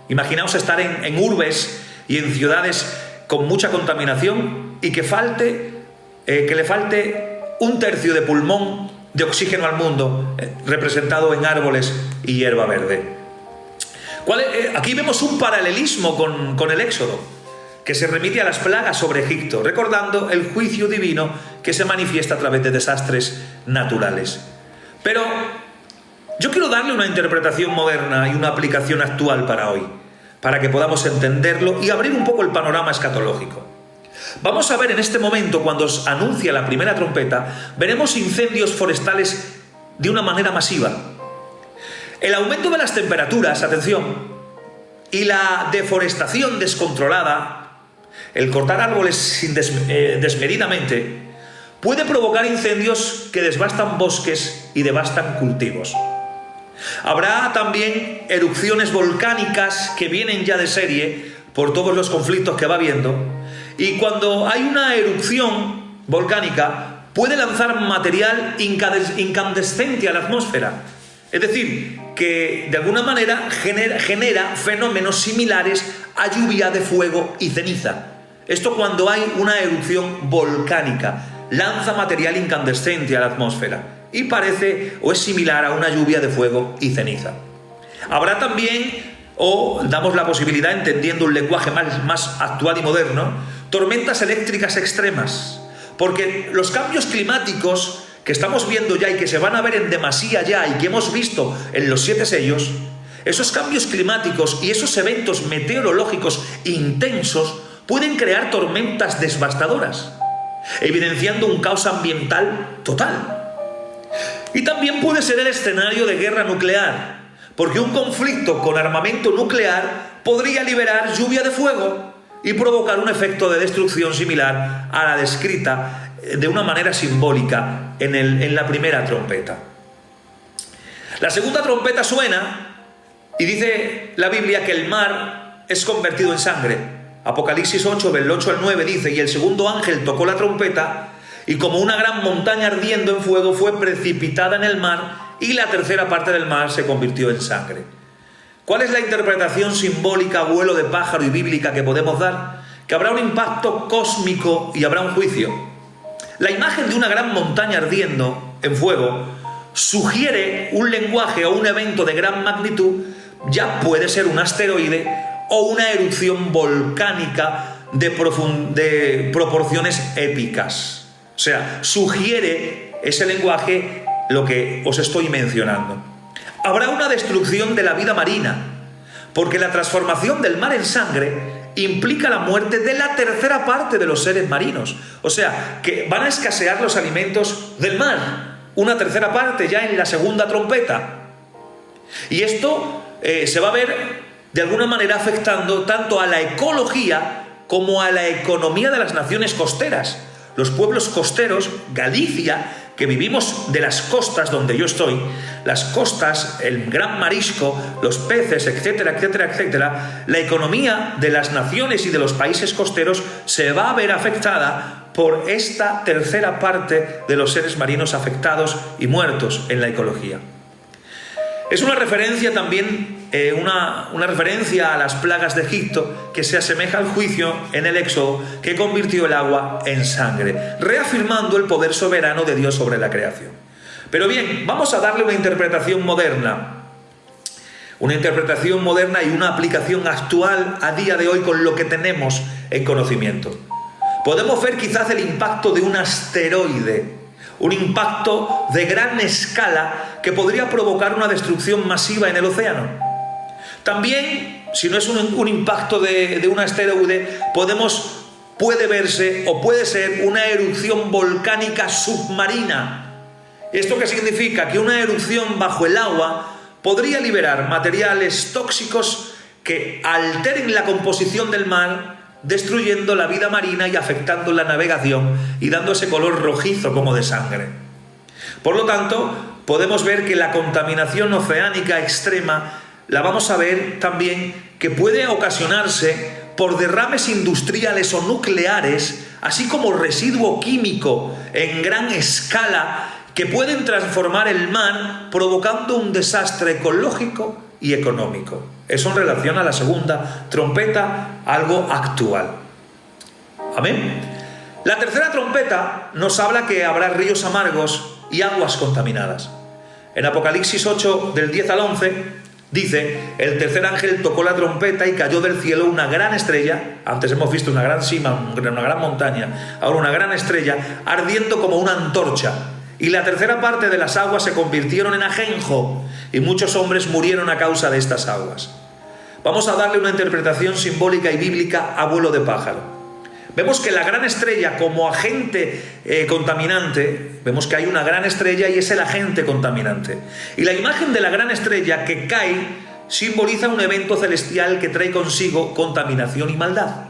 Imaginaos estar en urbes y en ciudades con mucha contaminación y que le falte un tercio de pulmón de oxígeno al mundo, representado en árboles y hierba verde. Aquí vemos un paralelismo con el Éxodo, que se remite a las plagas sobre Egipto, recordando el juicio divino que se manifiesta a través de desastres naturales. Pero yo quiero darle una interpretación moderna y una aplicación actual para hoy, para que podamos entenderlo y abrir un poco el panorama escatológico. Vamos a ver en este momento, cuando os anuncia la primera trompeta, veremos incendios forestales de una manera masiva. El aumento de las temperaturas, atención, y la deforestación descontrolada, el cortar árboles desmedidamente, puede provocar incendios que devastan bosques y devastan cultivos. Habrá también erupciones volcánicas que vienen ya de serie por todos los conflictos que va habiendo, y cuando hay una erupción volcánica puede lanzar material incandescente a la atmósfera. Es decir, que de alguna manera genera fenómenos similares a lluvia de fuego y ceniza. Esto cuando hay una erupción volcánica, lanza material incandescente a la atmósfera y parece o es similar a una lluvia de fuego y ceniza. Habrá también, o damos la posibilidad, entendiendo un lenguaje más actual y moderno, tormentas eléctricas extremas, porque los cambios climáticos que estamos viendo ya y que se van a ver en demasía ya y que hemos visto en los 7 sellos, esos cambios climáticos y esos eventos meteorológicos intensos pueden crear tormentas devastadoras, evidenciando un caos ambiental total. Y también puede ser el escenario de guerra nuclear, porque un conflicto con armamento nuclear podría liberar lluvia de fuego y provocar un efecto de destrucción similar a la descrita de una manera simbólica en la primera trompeta. La segunda trompeta suena y dice la Biblia que el mar es convertido en sangre. Apocalipsis 8, del 8 al 9 dice: y el segundo ángel tocó la trompeta, y como una gran montaña ardiendo en fuego fue precipitada en el mar, y la tercera parte del mar se convirtió en sangre. ¿Cuál es la interpretación simbólica, vuelo de pájaro y bíblica que podemos dar? Que habrá un impacto cósmico y habrá un juicio. La imagen de una gran montaña ardiendo en fuego sugiere un lenguaje o un evento de gran magnitud, ya puede ser un asteroide o una erupción volcánica de proporciones épicas. O sea, sugiere ese lenguaje lo que os estoy mencionando. Habrá una destrucción de la vida marina, porque la transformación del mar en sangre implica la muerte de la tercera parte de los seres marinos. O sea, que van a escasear los alimentos del mar, una tercera parte ya en la segunda trompeta. Y esto se va a ver de alguna manera afectando tanto a la ecología como a la economía de las naciones costeras. Los pueblos costeros, Galicia, que vivimos de las costas donde yo estoy, las costas, el gran marisco, los peces, etcétera, etcétera, etcétera, la economía de las naciones y de los países costeros se va a ver afectada por esta tercera parte de los seres marinos afectados y muertos en la ecología. Es una referencia también, una referencia a las plagas de Egipto, que se asemeja al juicio en el Éxodo que convirtió el agua en sangre, reafirmando el poder soberano de Dios sobre la creación. Pero bien, vamos a darle una interpretación moderna y una aplicación actual a día de hoy con lo que tenemos en conocimiento. Podemos ver quizás el impacto de un asteroide, un impacto de gran escala que podría provocar una destrucción masiva en el océano. También, si no es un impacto de un asteroide, puede verse o puede ser una erupción volcánica submarina. ¿Esto qué significa? Que una erupción bajo el agua podría liberar materiales tóxicos que alteren la composición del mar, destruyendo la vida marina y afectando la navegación y dando ese color rojizo como de sangre. Por lo tanto, podemos ver que la contaminación oceánica extrema la vamos a ver también que puede ocasionarse por derrames industriales o nucleares, así como residuo químico en gran escala que pueden transformar el mar, provocando un desastre ecológico y económico. Eso en relación a la segunda trompeta, algo actual. Amén. La tercera trompeta nos habla que habrá ríos amargos y aguas contaminadas. En Apocalipsis 8, del 10 al 11, Dice, el tercer ángel tocó la trompeta y cayó del cielo una gran estrella. Antes hemos visto una gran cima, una gran montaña, ahora una gran estrella, ardiendo como una antorcha. Y la tercera parte de las aguas se convirtieron en ajenjo, y muchos hombres murieron a causa de estas aguas. Vamos a darle una interpretación simbólica y bíblica a vuelo de pájaro. Vemos que la gran estrella como agente contaminante, vemos que hay una gran estrella y es el agente contaminante. Y la imagen de la gran estrella que cae simboliza un evento celestial que trae consigo contaminación y maldad.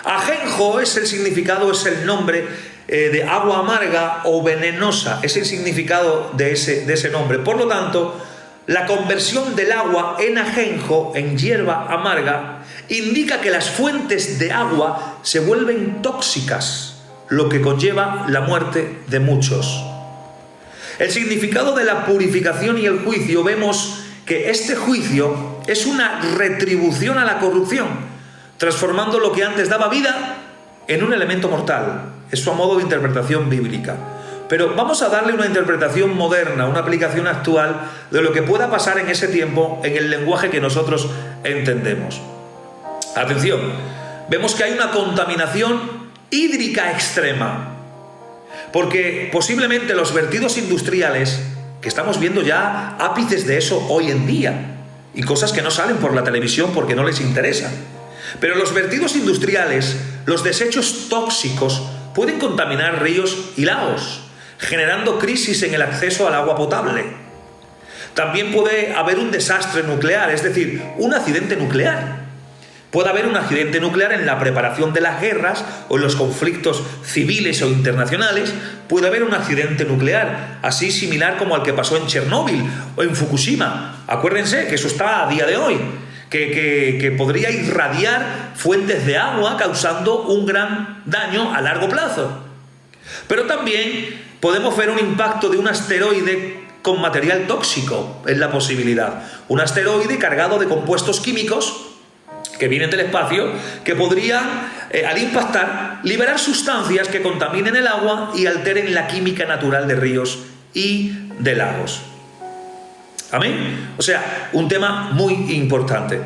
Ajenjo es el significado, es el nombre de agua amarga o venenosa, es el significado de ese nombre. Por lo tanto, la conversión del agua en ajenjo, en hierba amarga, indica que las fuentes de agua se vuelven tóxicas, lo que conlleva la muerte de muchos. El significado de la purificación y el juicio, vemos que este juicio es una retribución a la corrupción, transformando lo que antes daba vida en un elemento mortal. Es su modo de interpretación bíblica. Pero vamos a darle una interpretación moderna, una aplicación actual de lo que pueda pasar en ese tiempo en el lenguaje que nosotros entendemos. Atención, vemos que hay una contaminación hídrica extrema, porque posiblemente los vertidos industriales, que estamos viendo ya ápices de eso hoy en día, y cosas que no salen por la televisión porque no les interesa, pero los vertidos industriales, los desechos tóxicos, pueden contaminar ríos y lagos, generando crisis en el acceso al agua potable. También puede haber un desastre nuclear, es decir, un accidente nuclear. Puede haber un accidente nuclear en la preparación de las guerras o en los conflictos civiles o internacionales. Puede haber un accidente nuclear, así similar como al que pasó en Chernóbil o en Fukushima. Acuérdense que eso está a día de hoy, que podría irradiar fuentes de agua causando un gran daño a largo plazo. Pero también podemos ver un impacto de un asteroide con material tóxico, es la posibilidad. Un asteroide cargado de compuestos químicos que vienen del espacio, que podrían, al impactar, liberar sustancias que contaminen el agua y alteren la química natural de ríos y de lagos. ¿Amén? O sea, un tema muy importante.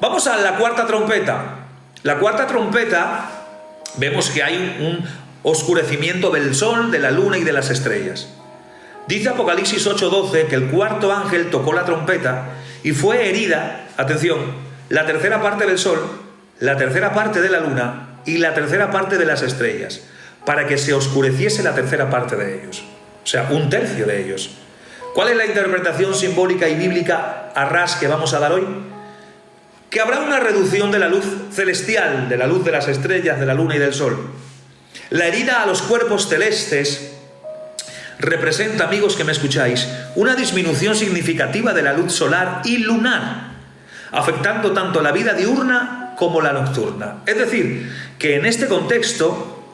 Vamos a la cuarta trompeta. La cuarta trompeta, vemos que hay un oscurecimiento del sol, de la luna y de las estrellas. Dice Apocalipsis 8:12 que el cuarto ángel tocó la trompeta y fue herida, atención, la tercera parte del sol, la tercera parte de la luna y la tercera parte de las estrellas, para que se oscureciese la tercera parte de ellos. O sea, un tercio de ellos. ¿Cuál es la interpretación simbólica y bíblica a ras que vamos a dar hoy? Que habrá una reducción de la luz celestial, de la luz de las estrellas, de la luna y del sol. La herida a los cuerpos celestes representa, amigos que me escucháis, una disminución significativa de la luz solar y lunar, afectando tanto la vida diurna como la nocturna. Es decir, que en este contexto,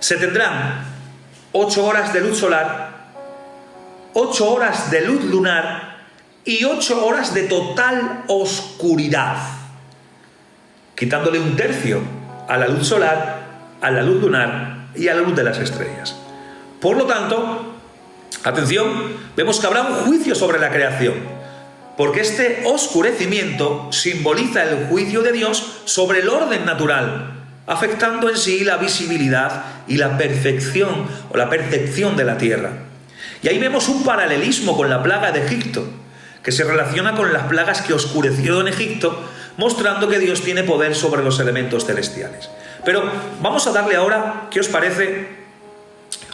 se tendrán 8 horas de luz solar, 8 horas de luz lunar y 8 horas de total oscuridad, quitándole un tercio a la luz solar, a la luz lunar y a la luz de las estrellas. Por lo tanto, atención, vemos que habrá un juicio sobre la creación, porque este oscurecimiento simboliza el juicio de Dios sobre el orden natural, afectando en sí la visibilidad y la perfección o la percepción de la tierra. Y ahí vemos un paralelismo con la plaga de Egipto, que se relaciona con las plagas que oscureció en Egipto, mostrando que Dios tiene poder sobre los elementos celestiales. Pero vamos a darle ahora, ¿qué os parece?,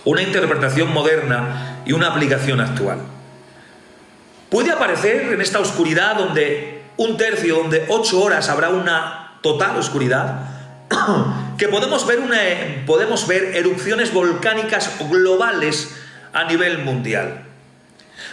una interpretación moderna y una aplicación actual. Puede aparecer en esta oscuridad donde un tercio, donde 8 horas habrá una total oscuridad, que podemos ver erupciones volcánicas globales a nivel mundial.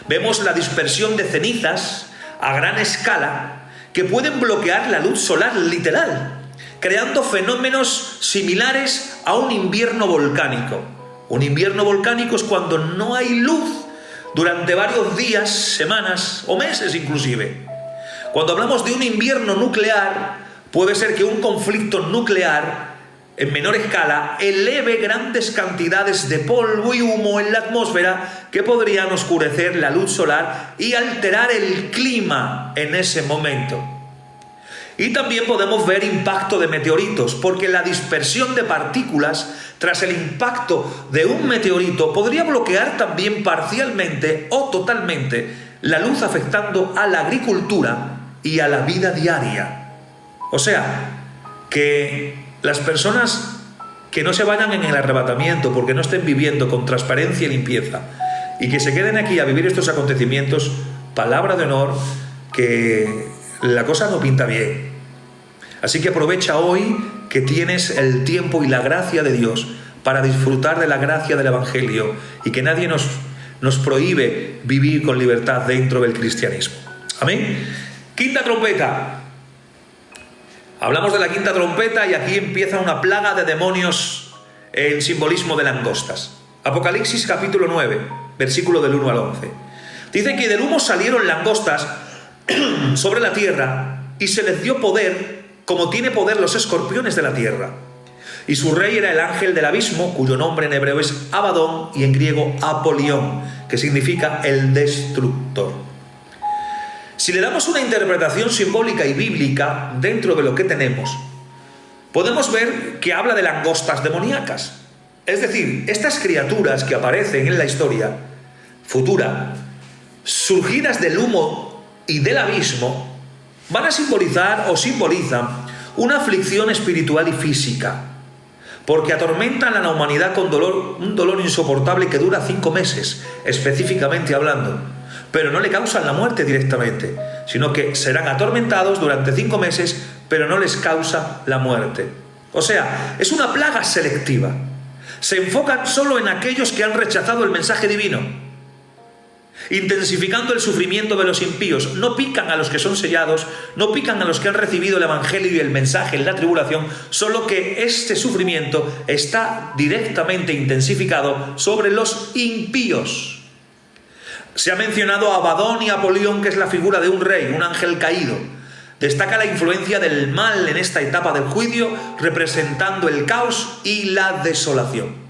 Vemos la dispersión de cenizas a gran escala que pueden bloquear la luz solar literal, creando fenómenos similares a un invierno volcánico. Un invierno volcánico es cuando no hay luz durante varios días, semanas o meses inclusive. Cuando hablamos de un invierno nuclear, puede ser que un conflicto nuclear en menor escala, eleve grandes cantidades de polvo y humo en la atmósfera que podrían oscurecer la luz solar y alterar el clima en ese momento. Y también podemos ver impacto de meteoritos, porque la dispersión de partículas tras el impacto de un meteorito podría bloquear también parcialmente o totalmente la luz, afectando a la agricultura y a la vida diaria. O sea, que las personas que no se vayan en el arrebatamiento porque no estén viviendo con transparencia y limpieza, y que se queden aquí a vivir estos acontecimientos, palabra de honor, que la cosa no pinta bien. Así que aprovecha hoy que tienes el tiempo y la gracia de Dios para disfrutar de la gracia del Evangelio, y que nadie nos prohíbe vivir con libertad dentro del cristianismo. Amén. Quinta trompeta. Hablamos de la quinta trompeta y aquí empieza una plaga de demonios en simbolismo de langostas. Apocalipsis capítulo 9, versículo del 1 al 11. Dice que del humo salieron langostas sobre la tierra y se les dio poder como tiene poder los escorpiones de la tierra. Y su rey era el ángel del abismo, cuyo nombre en hebreo es Abadón y en griego Apolión, que significa el destructor. Si le damos una interpretación simbólica y bíblica dentro de lo que tenemos, podemos ver que habla de langostas demoníacas. Es decir, estas criaturas que aparecen en la historia futura, surgidas del humo y del abismo, van a simbolizar o simbolizan una aflicción espiritual y física, porque atormentan a la humanidad con dolor, un dolor insoportable que dura 5 meses, específicamente hablando. Pero no le causan la muerte directamente, sino que serán atormentados durante 5 meses, pero no les causa la muerte. O sea, es una plaga selectiva. Se enfocan solo en aquellos que han rechazado el mensaje divino, intensificando el sufrimiento de los impíos. No pican a los que son sellados, no pican a los que han recibido el evangelio y el mensaje en la tribulación, solo que este sufrimiento está directamente intensificado sobre los impíos. Se ha mencionado a Abadón y Apolión, que es la figura de un rey, un ángel caído. Destaca la influencia del mal en esta etapa del juicio, representando el caos y la desolación.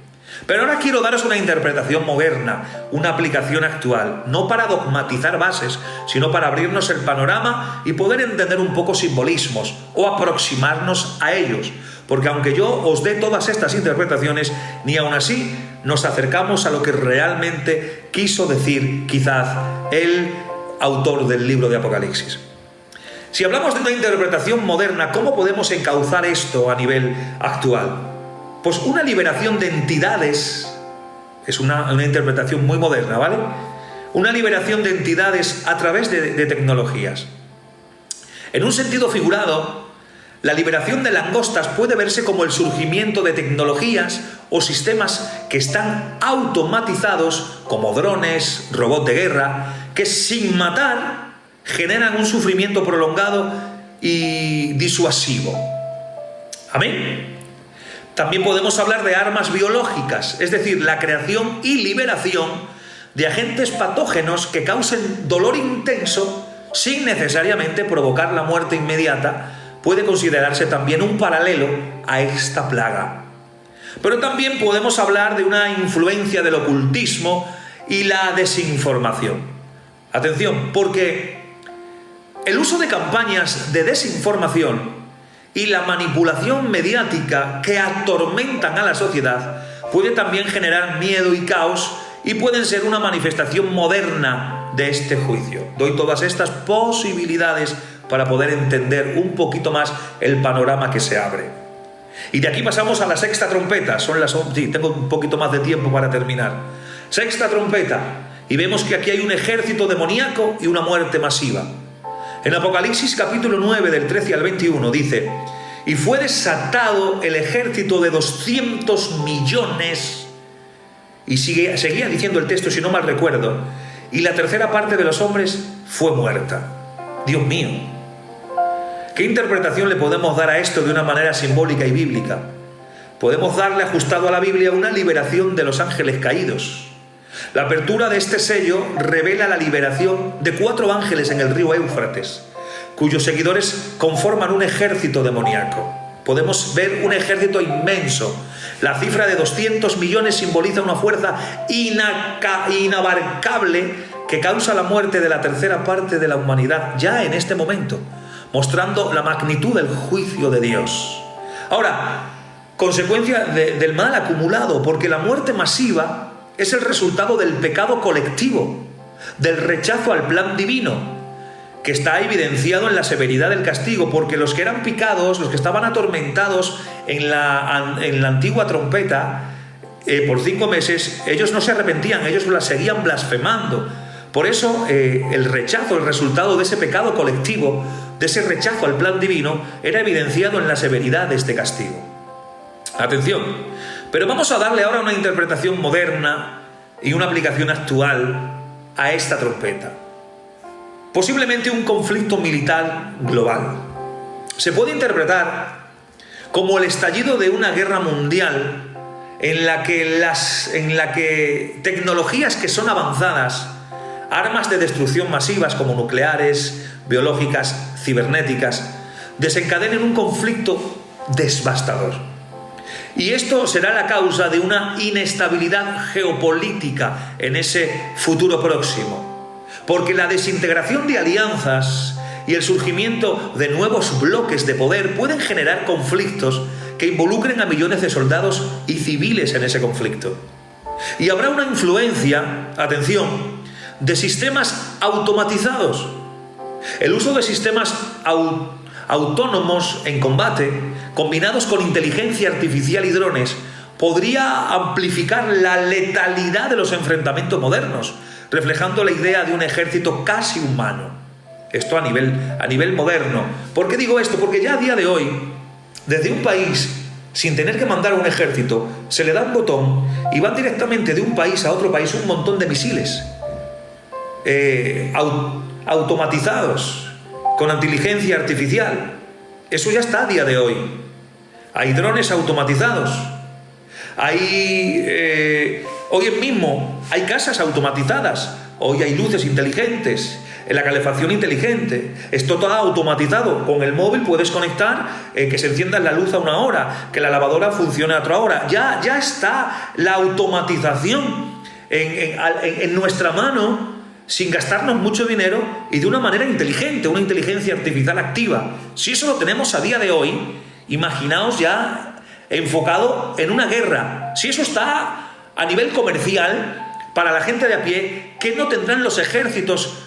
Pero ahora quiero daros una interpretación moderna, una aplicación actual, no para dogmatizar bases, sino para abrirnos el panorama y poder entender un poco simbolismos o aproximarnos a ellos. Porque aunque yo os dé todas estas interpretaciones, ni aun así nos acercamos a lo que realmente quiso decir quizás el autor del libro de Apocalipsis. Si hablamos de una interpretación moderna, ¿cómo podemos encauzar esto a nivel actual? Pues una liberación de entidades, es una interpretación muy moderna, ¿vale? Una liberación de entidades a través de tecnologías. En un sentido figurado, la liberación de langostas puede verse como el surgimiento de tecnologías o sistemas que están automatizados, como drones, robots de guerra, que sin matar generan un sufrimiento prolongado y disuasivo. ¿Amén? También podemos hablar de armas biológicas, es decir, la creación y liberación de agentes patógenos que causen dolor intenso sin necesariamente provocar la muerte inmediata. Puede considerarse también un paralelo a esta plaga. Pero también podemos hablar de una influencia del ocultismo y la desinformación. Atención, porque el uso de campañas de desinformación y la manipulación mediática que atormentan a la sociedad puede también generar miedo y caos, y pueden ser una manifestación moderna de este juicio. Doy todas estas posibilidades para poder entender un poquito más el panorama que se abre. Y de aquí pasamos a la sexta trompeta. Sí, tengo un poquito más de tiempo para terminar. Sexta trompeta. Y vemos que aquí hay un ejército demoníaco y una muerte masiva. En Apocalipsis capítulo 9 del 13 al 21 dice: y fue desatado el ejército de 200 millones, y seguía diciendo el texto si no mal recuerdo, y la tercera parte de los hombres fue muerta. Dios mío, ¿qué interpretación le podemos dar a esto de una manera simbólica y bíblica? Podemos darle, ajustado a la Biblia, una liberación de los ángeles caídos. La apertura de este sello revela la liberación de 4 ángeles en el río Éufrates, cuyos seguidores conforman un ejército demoníaco. Podemos ver un ejército inmenso. La cifra de 200 millones simboliza una fuerza inabarcable que causa la muerte de la tercera parte de la humanidad ya en este momento, mostrando la magnitud del juicio de Dios. Ahora, consecuencia del mal acumulado, porque la muerte masiva es el resultado del pecado colectivo, del rechazo al plan divino, que está evidenciado en la severidad del castigo, porque los que eran picados, los que estaban atormentados en la antigua trompeta, por 5 meses, ellos no se arrepentían, ellos la seguían blasfemando. Por eso el rechazo, el resultado de ese pecado colectivo, de ese rechazo al plan divino, era evidenciado en la severidad de este castigo. Atención, pero vamos a darle ahora una interpretación moderna y una aplicación actual a esta trompeta. Posiblemente un conflicto militar global. Se puede interpretar como el estallido de una guerra mundial en la que tecnologías que son avanzadas, armas de destrucción masivas como nucleares, biológicas, cibernéticas, desencadenen un conflicto devastador. Y esto será la causa de una inestabilidad geopolítica en ese futuro próximo. Porque la desintegración de alianzas y el surgimiento de nuevos bloques de poder pueden generar conflictos que involucren a millones de soldados y civiles en ese conflicto. Y habrá una influencia, atención, de sistemas automatizados. El uso de sistemas autónomos en combate, combinados con inteligencia artificial y drones, podría amplificar la letalidad de los enfrentamientos modernos, reflejando la idea de un ejército casi humano. Esto a nivel moderno. ¿Por qué digo esto? Porque ya a día de hoy, desde un país, sin tener que mandar un ejército, se le da un botón y van directamente de un país a otro país un montón de misiles automatizados, con inteligencia artificial. Eso ya está a día de hoy. Hay drones automatizados. Hoy mismo hay casas automatizadas, hoy hay luces inteligentes, la calefacción inteligente, esto todo automatizado. Con el móvil puedes conectar, que se encienda la luz a una hora, que la lavadora funcione a otra hora. Ya está la automatización en nuestra mano, sin gastarnos mucho dinero y de una manera inteligente, una inteligencia artificial activa. Si eso lo tenemos a día de hoy, imaginaos ya enfocado en una guerra. Si eso está a nivel comercial, para la gente de a pie, ¿qué no tendrán los ejércitos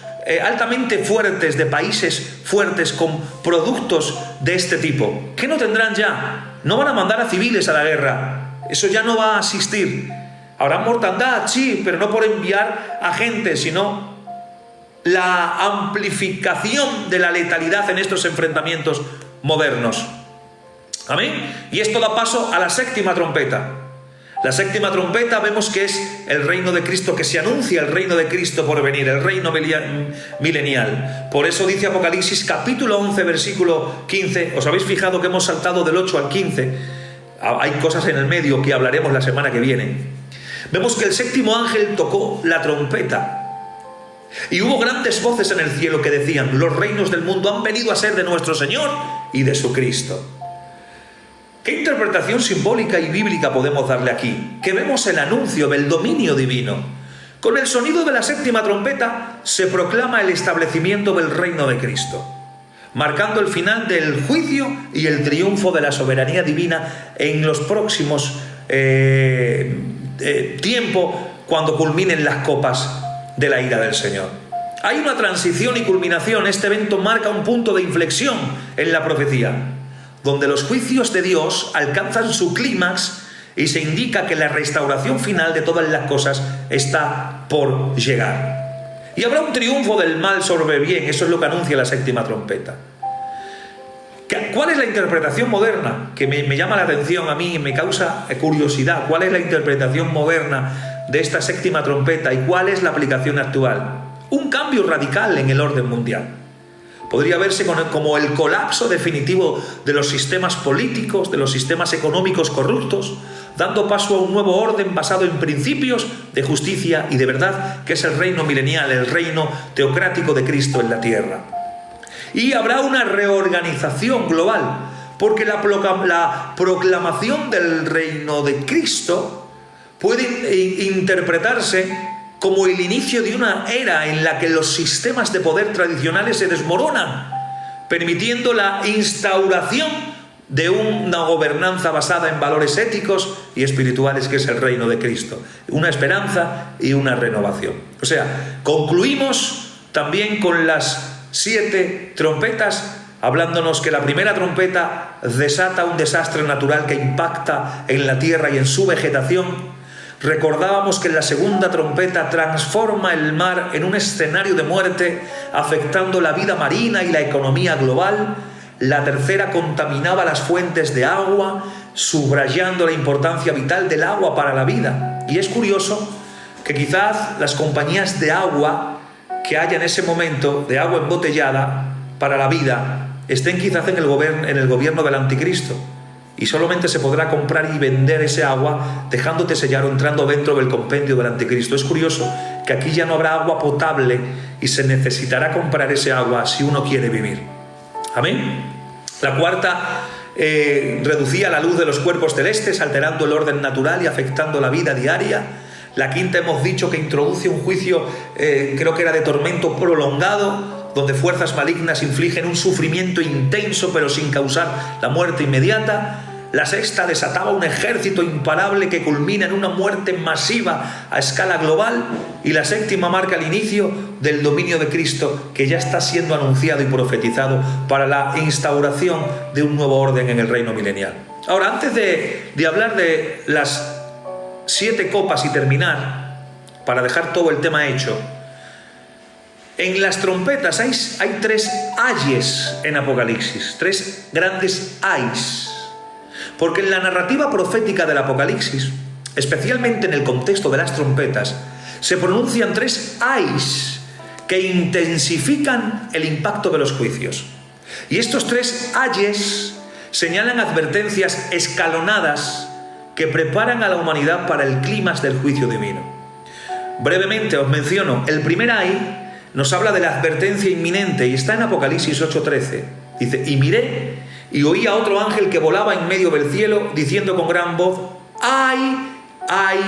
altamente fuertes de países fuertes con productos de este tipo? ¿Qué no tendrán ya? No van a mandar a civiles a la guerra. Eso ya no va a existir. Habrá mortandad, sí, pero no por enviar a gente, sino la amplificación de la letalidad en estos enfrentamientos modernos. ¿Amén? Y esto da paso a la séptima trompeta. La séptima trompeta vemos que es el reino de Cristo, que se anuncia el reino de Cristo por venir, el reino milenial. Por eso dice Apocalipsis capítulo 11, versículo 15. ¿Os habéis fijado que hemos saltado del 8 al 15? Hay cosas en el medio que hablaremos la semana que viene. Vemos que el séptimo ángel tocó la trompeta. Y hubo grandes voces en el cielo que decían: los reinos del mundo han venido a ser de nuestro Señor y de su Cristo. ¿Qué interpretación simbólica y bíblica podemos darle aquí? Que vemos el anuncio del dominio divino. Con el sonido de la séptima trompeta se proclama el establecimiento del reino de Cristo, marcando el final del juicio y el triunfo de la soberanía divina en los próximos tiempo, cuando culminen las copas de la ira del Señor. Hay una transición y culminación. Este evento marca un punto de inflexión en la profecía, donde los juicios de Dios alcanzan su clímax y se indica que la restauración final de todas las cosas está por llegar. Y habrá un triunfo del mal sobre el bien. Eso es lo que anuncia la séptima trompeta. ¿Cuál es la interpretación moderna? Que me llama la atención a mí y me causa curiosidad. ¿Cuál es la interpretación moderna de esta séptima trompeta y cuál es la aplicación actual? Un cambio radical en el orden mundial. Podría verse como el colapso definitivo de los sistemas políticos, de los sistemas económicos corruptos, dando paso a un nuevo orden basado en principios de justicia y de verdad, que es el reino milenial, el reino teocrático de Cristo en la tierra. Y habrá una reorganización global porque la proclamación del reino de Cristo puede interpretarse como el inicio de una era en la que los sistemas de poder tradicionales se desmoronan, permitiendo la instauración de una gobernanza basada en valores éticos y espirituales, que es el reino de Cristo, una esperanza y una renovación. O sea, concluimos también con las 7 trompetas, hablándonos que la primera trompeta desata un desastre natural que impacta en la tierra y en su vegetación. Recordábamos que la segunda trompeta transforma el mar en un escenario de muerte, afectando la vida marina y la economía global. La tercera contaminaba las fuentes de agua, subrayando la importancia vital del agua para la vida. Y es curioso que quizás las compañías de agua que haya en ese momento, de agua embotellada para la vida, estén quizás en el gobierno del anticristo. Y solamente se podrá comprar y vender ese agua dejándote sellar o entrando dentro del compendio del anticristo. Es curioso que aquí ya no habrá agua potable y se necesitará comprar ese agua si uno quiere vivir. Amén. La cuarta reducía la luz de los cuerpos celestes, alterando el orden natural y afectando la vida diaria. La quinta hemos dicho que introduce un juicio, creo que era de tormento prolongado, donde fuerzas malignas infligen un sufrimiento intenso pero sin causar la muerte inmediata. La sexta desataba un ejército imparable que culmina en una muerte masiva a escala global. Y la séptima marca el inicio del dominio de Cristo, que ya está siendo anunciado y profetizado para la instauración de un nuevo orden en el reino milenial. Ahora, antes de hablar de las 7 copas y terminar, para dejar todo el tema hecho, en las trompetas hay 3 ayes en Apocalipsis, 3 grandes ayes. Porque en la narrativa profética del Apocalipsis, especialmente en el contexto de las trompetas, se pronuncian 3 ayes que intensifican el impacto de los juicios. Y estos 3 ayes señalan advertencias escalonadas que preparan a la humanidad para el clímax del juicio divino. Brevemente os menciono, el primer ay nos habla de la advertencia inminente y está en Apocalipsis 8:13. Dice: y miré y oí a otro ángel que volaba en medio del cielo, diciendo con gran voz: ¡ay, ay,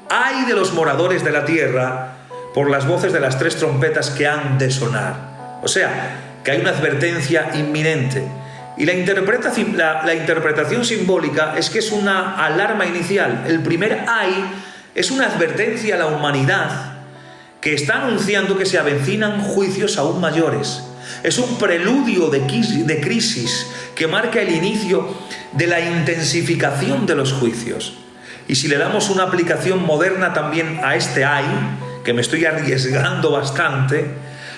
ay de los moradores de la tierra, por las voces de las 3 trompetas que han de sonar! O sea, que hay una advertencia inminente. Y la interpretación simbólica es que es una alarma inicial. El primer ay es una advertencia a la humanidad que está anunciando que se avecinan juicios aún mayores. Es un preludio de crisis que marca el inicio de la intensificación de los juicios. Y si le damos una aplicación moderna también a este ay, que me estoy arriesgando bastante,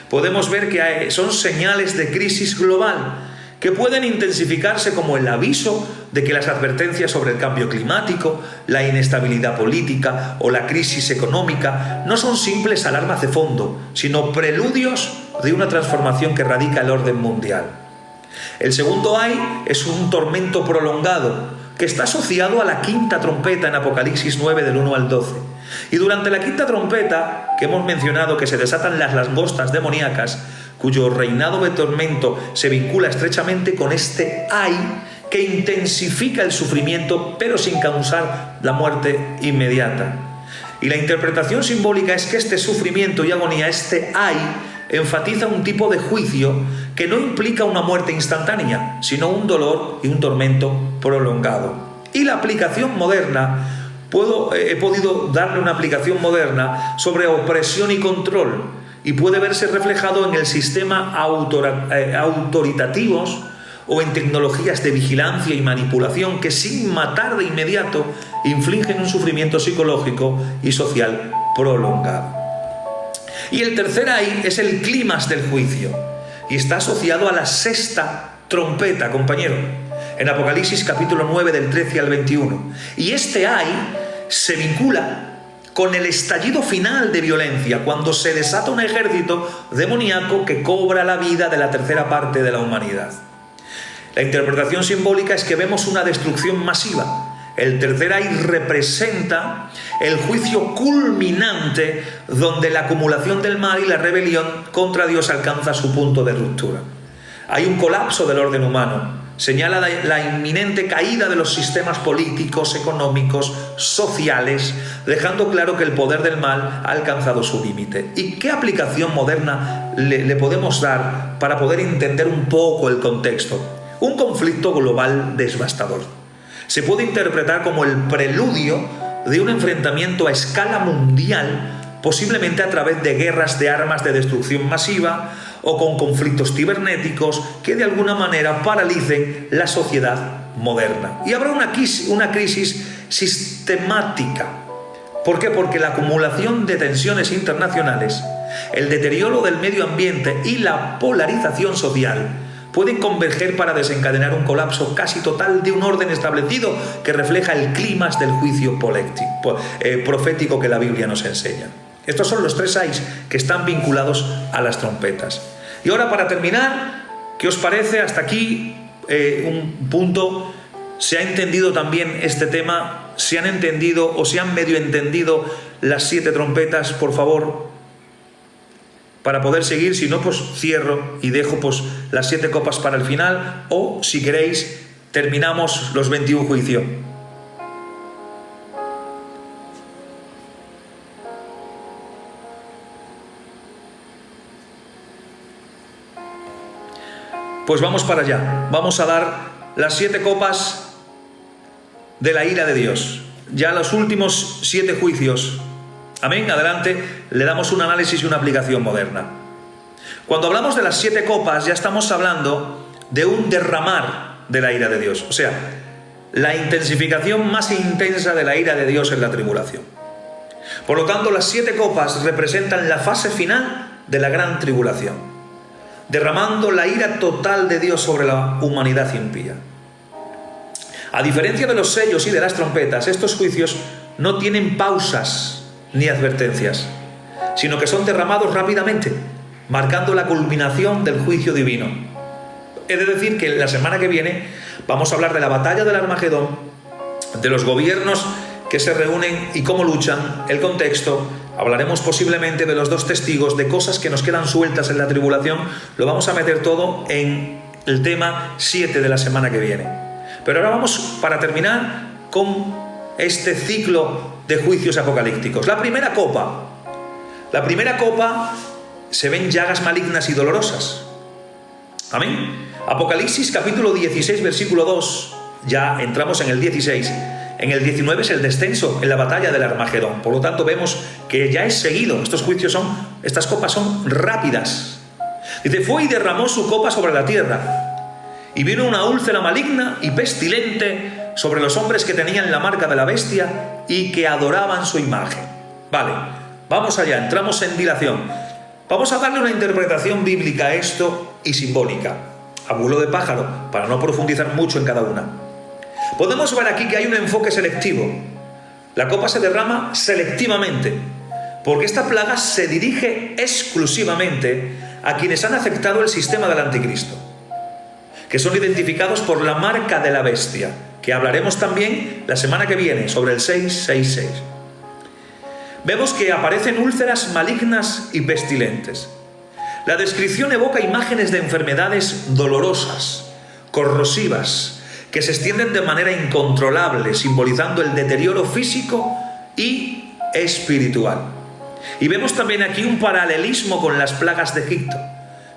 podemos ver que son señales de crisis global que pueden intensificarse, como el aviso de que las advertencias sobre el cambio climático, la inestabilidad política o la crisis económica no son simples alarmas de fondo, sino preludios de una transformación que radica el orden mundial. El segundo ay es un tormento prolongado que está asociado a la quinta trompeta en Apocalipsis 9 del 1 al 12. Y durante la quinta trompeta, que hemos mencionado que se desatan las langostas demoníacas, cuyo reinado de tormento se vincula estrechamente con este ay que intensifica el sufrimiento pero sin causar la muerte inmediata. Y la interpretación simbólica es que este sufrimiento y agonía, este ay, enfatiza un tipo de juicio que no implica una muerte instantánea, sino un dolor y un tormento prolongado. Y la aplicación moderna, he podido darle una aplicación moderna sobre opresión y control, y puede verse reflejado en el sistema autoritativos o en tecnologías de vigilancia y manipulación que, sin matar de inmediato, infligen un sufrimiento psicológico y social prolongado. Y el tercer ay es el clímax del juicio y está asociado a la sexta trompeta, compañero, en Apocalipsis capítulo 9 del 13 al 21. Y este ay se vincula con el estallido final de violencia, cuando se desata un ejército demoníaco que cobra la vida de la tercera parte de la humanidad. La interpretación simbólica es que vemos una destrucción masiva. El tercer ay representa el juicio culminante, donde la acumulación del mal y la rebelión contra Dios alcanza su punto de ruptura. Hay un colapso del orden humano, señala la inminente caída de los sistemas políticos, económicos, sociales, dejando claro que el poder del mal ha alcanzado su límite. ¿Y qué aplicación moderna le podemos dar para poder entender un poco el contexto? Un conflicto global devastador. Se puede interpretar como el preludio de un enfrentamiento a escala mundial, posiblemente a través de guerras de armas de destrucción masiva o con conflictos cibernéticos que de alguna manera paralicen la sociedad moderna. Y habrá una crisis sistemática. ¿Por qué? Porque la acumulación de tensiones internacionales, el deterioro del medio ambiente y la polarización social pueden converger para desencadenar un colapso casi total de un orden establecido que refleja el clímax del juicio profético que la Biblia nos enseña. Estos son los 3 ayes que están vinculados a las trompetas. Y ahora, para terminar, ¿qué os parece? Hasta aquí un punto. ¿Se ha entendido también este tema? ¿Se han entendido o se han medio entendido las 7 trompetas? Por favor, para poder seguir. Si no, pues cierro y dejo pues las 7 copas para el final, o si queréis terminamos los 21 juicios. Pues vamos para allá. Vamos a dar las 7 copas de la ira de Dios. Ya los últimos 7 juicios. Amén. Adelante, le damos un análisis y una aplicación moderna. Cuando hablamos de las 7 copas, ya estamos hablando de un derramar de la ira de Dios. O sea, la intensificación más intensa de la ira de Dios en la tribulación. Por lo tanto, las 7 copas representan la fase final de la gran tribulación, derramando la ira total de Dios sobre la humanidad impía. A diferencia de los sellos y de las trompetas, estos juicios no tienen pausas ni advertencias, sino que son derramados rápidamente, marcando la culminación del juicio divino. He de decir que la semana que viene vamos a hablar de la batalla del Armagedón, de los gobiernos que se reúnen y cómo luchan, el contexto. Hablaremos posiblemente de los 2 testigos, de cosas que nos quedan sueltas en la tribulación. Lo vamos a meter todo en el tema 7 de la semana que viene. Pero ahora vamos, para terminar, con este ciclo de juicios apocalípticos. La primera copa se ven llagas malignas y dolorosas. Amén. Apocalipsis capítulo 16 versículo 2, ya entramos en el 16. En el 19 es el descenso en la batalla del Armagedón. Por lo tanto, vemos que ya es seguido. Estas copas son rápidas. Dice, fue y derramó su copa sobre la tierra, y vino una úlcera maligna y pestilente sobre los hombres que tenían la marca de la bestia y que adoraban su imagen. Vale, vamos allá, entramos en dilación. Vamos a darle una interpretación bíblica a esto y simbólica, a vuelo de pájaro, para no profundizar mucho en cada una. Podemos ver aquí que hay un enfoque selectivo. La copa se derrama selectivamente, porque esta plaga se dirige exclusivamente a quienes han aceptado el sistema del anticristo, que son identificados por la marca de la bestia, que hablaremos también la semana que viene sobre el 666. Vemos que aparecen úlceras malignas y pestilentes. La descripción evoca imágenes de enfermedades dolorosas, corrosivas, que se extienden de manera incontrolable, simbolizando el deterioro físico y espiritual. Y vemos también aquí un paralelismo con las plagas de Egipto.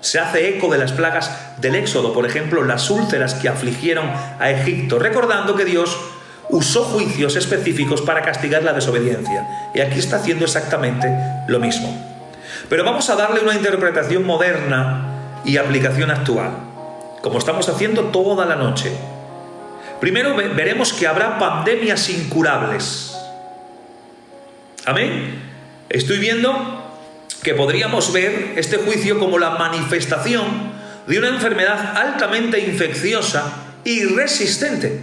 Se hace eco de las plagas del Éxodo, por ejemplo, las úlceras que afligieron a Egipto, recordando que Dios usó juicios específicos para castigar la desobediencia. Y aquí está haciendo exactamente lo mismo. Pero vamos a darle una interpretación moderna y aplicación actual, como estamos haciendo toda la noche. Primero veremos que habrá pandemias incurables. Amén. Estoy viendo que podríamos ver este juicio como la manifestación de una enfermedad altamente infecciosa y resistente,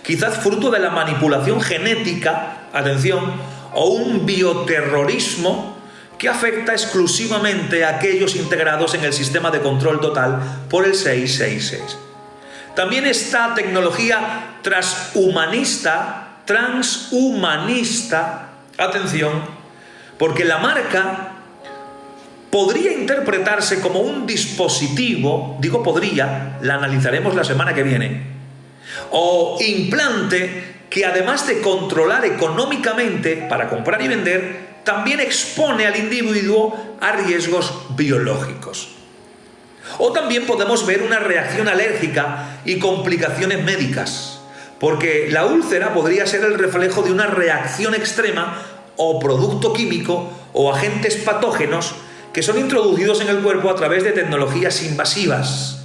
quizás fruto de la manipulación genética, atención, o un bioterrorismo que afecta exclusivamente a aquellos integrados en el sistema de control total por el 666. También esta tecnología transhumanista, atención, porque la marca podría interpretarse como un dispositivo, digo podría, la analizaremos la semana que viene, o implante que además de controlar económicamente para comprar y vender, también expone al individuo a riesgos biológicos. O también podemos ver una reacción alérgica y complicaciones médicas, porque la úlcera podría ser el reflejo de una reacción extrema o producto químico o agentes patógenos que son introducidos en el cuerpo a través de tecnologías invasivas.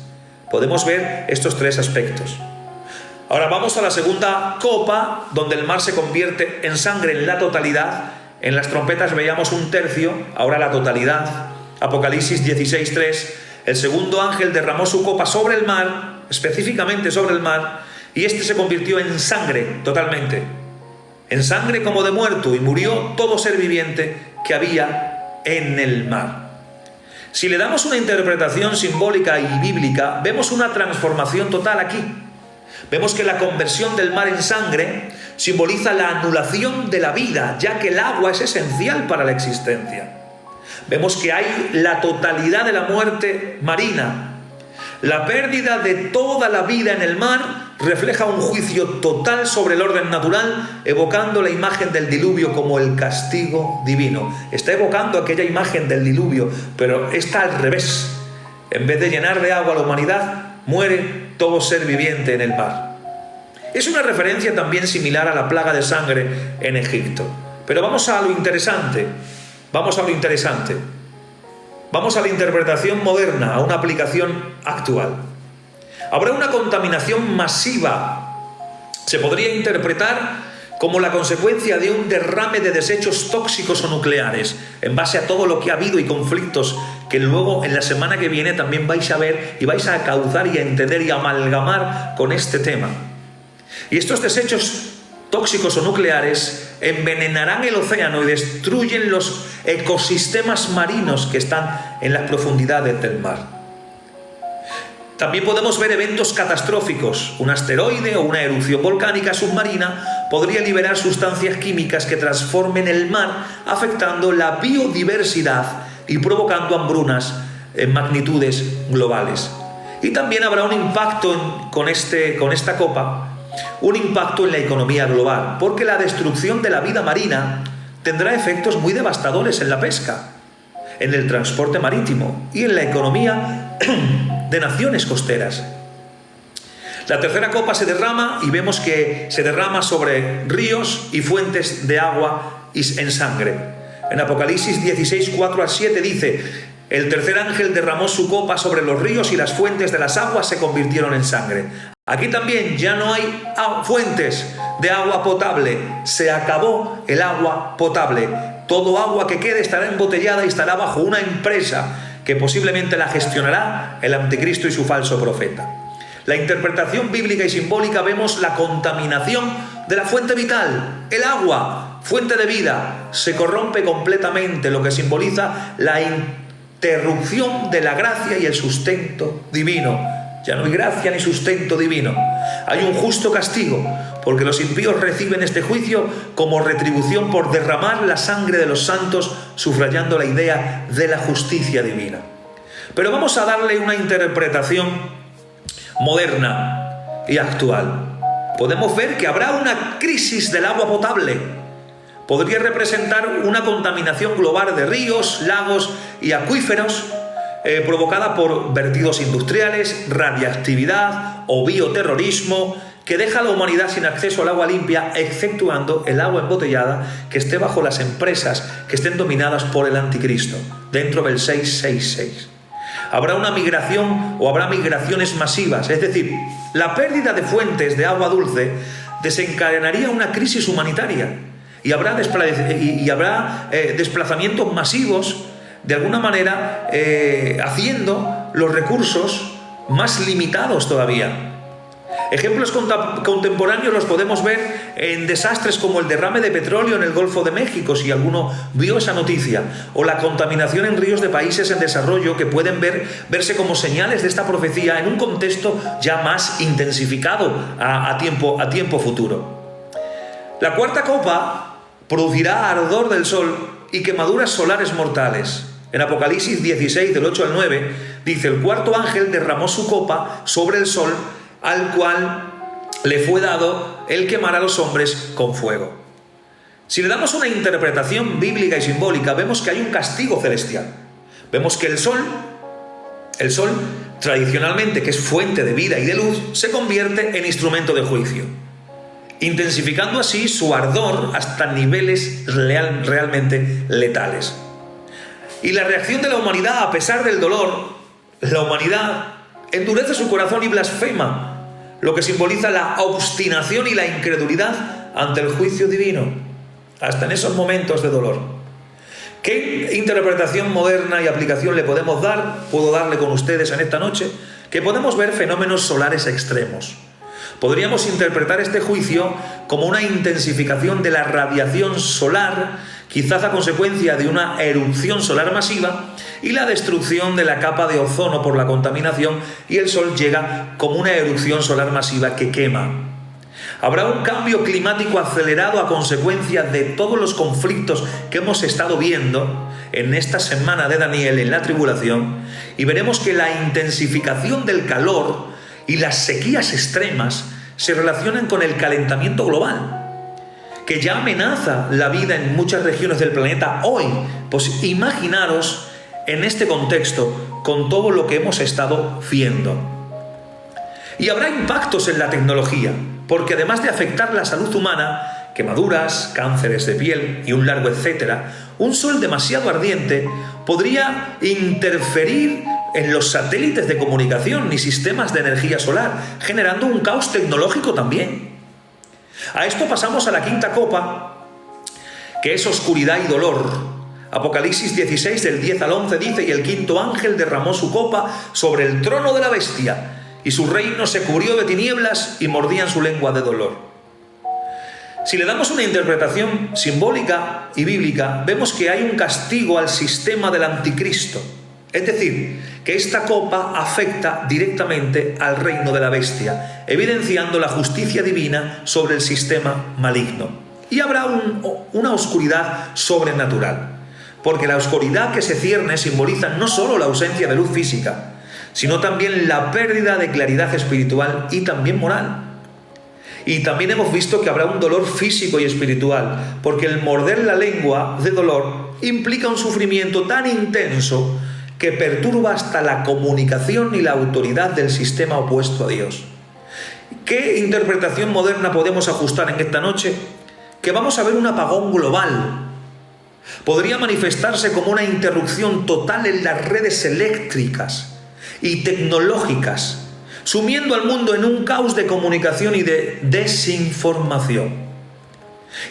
Podemos ver estos tres aspectos. Ahora vamos a la segunda copa, donde el mar se convierte en sangre en la totalidad. En las trompetas veíamos un tercio, ahora la totalidad. Apocalipsis 16:3, el segundo ángel derramó su copa sobre el mar, específicamente sobre el mar, y este se convirtió en sangre totalmente. En sangre como de muerto, y murió todo ser viviente que había en el mar. Si le damos una interpretación simbólica y bíblica, vemos una transformación total aquí. Vemos que la conversión del mar en sangre simboliza la anulación de la vida, ya que el agua es esencial para la existencia. Vemos que hay la totalidad de la muerte marina. La pérdida de toda la vida en el mar refleja un juicio total sobre el orden natural, evocando la imagen del diluvio como el castigo divino. Está evocando aquella imagen del diluvio, pero está al revés. En vez de llenar de agua a la humanidad, muere todo ser viviente en el mar. Es una referencia también similar a la plaga de sangre en Egipto. Pero vamos a lo interesante. Vamos a la interpretación moderna, a una aplicación actual. Habrá una contaminación masiva. Se podría interpretar como la consecuencia de un derrame de desechos tóxicos o nucleares, en base a todo lo que ha habido y conflictos que luego en la semana que viene también vais a ver y vais a cauzar y a entender y a amalgamar con este tema. Y estos desechos tóxicos o nucleares envenenarán el océano y destruyen los ecosistemas marinos que están en las profundidades del mar. También podemos ver eventos catastróficos. Un asteroide o una erupción volcánica submarina podría liberar sustancias químicas que transformen el mar, afectando la biodiversidad y provocando hambrunas en magnitudes globales. Y también habrá un impacto con esta copa, un impacto en la economía global, porque la destrucción de la vida marina tendrá efectos muy devastadores en la pesca, en el transporte marítimo y en la economía de naciones costeras. La tercera copa se derrama y vemos que se derrama sobre ríos y fuentes de agua en sangre. En Apocalipsis 16, 4-7 dice: el tercer ángel derramó su copa sobre los ríos y las fuentes de las aguas se convirtieron en sangre. Aquí también ya no hay fuentes de agua potable. Se acabó el agua potable. Todo agua que quede estará embotellada y estará bajo una empresa que posiblemente la gestionará el anticristo y su falso profeta. La interpretación bíblica y simbólica, vemos la contaminación de la fuente vital, el agua, fuente de vida, se corrompe completamente, lo que simboliza la interrupción de la gracia y el sustento divino. Ya no hay gracia ni sustento divino. Hay un justo castigo, porque los impíos reciben este juicio como retribución por derramar la sangre de los santos, subrayando la idea de la justicia divina. Pero vamos a darle una interpretación moderna y actual. Podemos ver que habrá una crisis del agua potable. Podría representar una contaminación global de ríos, lagos y acuíferos, provocada por vertidos industriales, radiactividad o bioterrorismo, que deja a la humanidad sin acceso al agua limpia, exceptuando el agua embotellada que esté bajo las empresas que estén dominadas por el anticristo, dentro del 666. Habrá una migración o habrá migraciones masivas, es decir, la pérdida de fuentes de agua dulce desencadenaría una crisis humanitaria y habrá desplazamientos masivos, de alguna manera haciendo los recursos más limitados todavía. Ejemplos contemporáneos los podemos ver en desastres como el derrame de petróleo en el Golfo de México, si alguno vio esa noticia, o la contaminación en ríos de países en desarrollo, que pueden verse como señales de esta profecía en un contexto ya más intensificado a tiempo futuro. La cuarta copa producirá ardor del sol y quemaduras solares mortales. En Apocalipsis 16, del 8 al 9, dice: el cuarto ángel derramó su copa sobre el sol, al cual le fue dado el quemar a los hombres con fuego. Si le damos una interpretación bíblica y simbólica, vemos que hay un castigo celestial. Vemos que el sol tradicionalmente, que es fuente de vida y de luz, se convierte en instrumento de juicio, intensificando así su ardor hasta niveles realmente letales. Y la reacción de la humanidad, a pesar del dolor, la humanidad endurece su corazón y blasfema, lo que simboliza la obstinación y la incredulidad ante el juicio divino, hasta en esos momentos de dolor. ¿Qué interpretación moderna y aplicación le podemos dar? Puedo darle con ustedes en esta noche, que podemos ver fenómenos solares extremos. Podríamos interpretar este juicio como una intensificación de la radiación solar, quizás a consecuencia de una erupción solar masiva, y la destrucción de la capa de ozono por la contaminación, y el Sol llega como una erupción solar masiva que quema. Habrá un cambio climático acelerado a consecuencia de todos los conflictos que hemos estado viendo en esta semana de Daniel en la tribulación, y veremos que la intensificación del calor y las sequías extremas se relacionan con el calentamiento global, que ya amenaza la vida en muchas regiones del planeta hoy. Pues imaginaros en este contexto con todo lo que hemos estado viendo. Y habrá impactos en la tecnología, porque además de afectar la salud humana, quemaduras, cánceres de piel y un largo etcétera, un sol demasiado ardiente podría interferir en los satélites de comunicación y sistemas de energía solar, generando un caos tecnológico también. A esto pasamos a la quinta copa, que es oscuridad y dolor. Apocalipsis 16, del 10 al 11 dice: y el quinto ángel derramó su copa sobre el trono de la bestia, y su reino se cubrió de tinieblas y mordían su lengua de dolor. Si le damos una interpretación simbólica y bíblica, vemos que hay un castigo al sistema del anticristo. Es decir, que esta copa afecta directamente al reino de la bestia, evidenciando la justicia divina sobre el sistema maligno. Y habrá una oscuridad sobrenatural, porque la oscuridad que se cierne simboliza no solo la ausencia de luz física, sino también la pérdida de claridad espiritual y también moral. Y también hemos visto que habrá un dolor físico y espiritual, porque el morder la lengua de dolor implica un sufrimiento tan intenso que perturba hasta la comunicación y la autoridad del sistema opuesto a Dios. ¿Qué interpretación moderna podemos ajustar en esta noche? Que vamos a ver un apagón global. Podría manifestarse como una interrupción total en las redes eléctricas y tecnológicas, sumiendo al mundo en un caos de comunicación y de desinformación.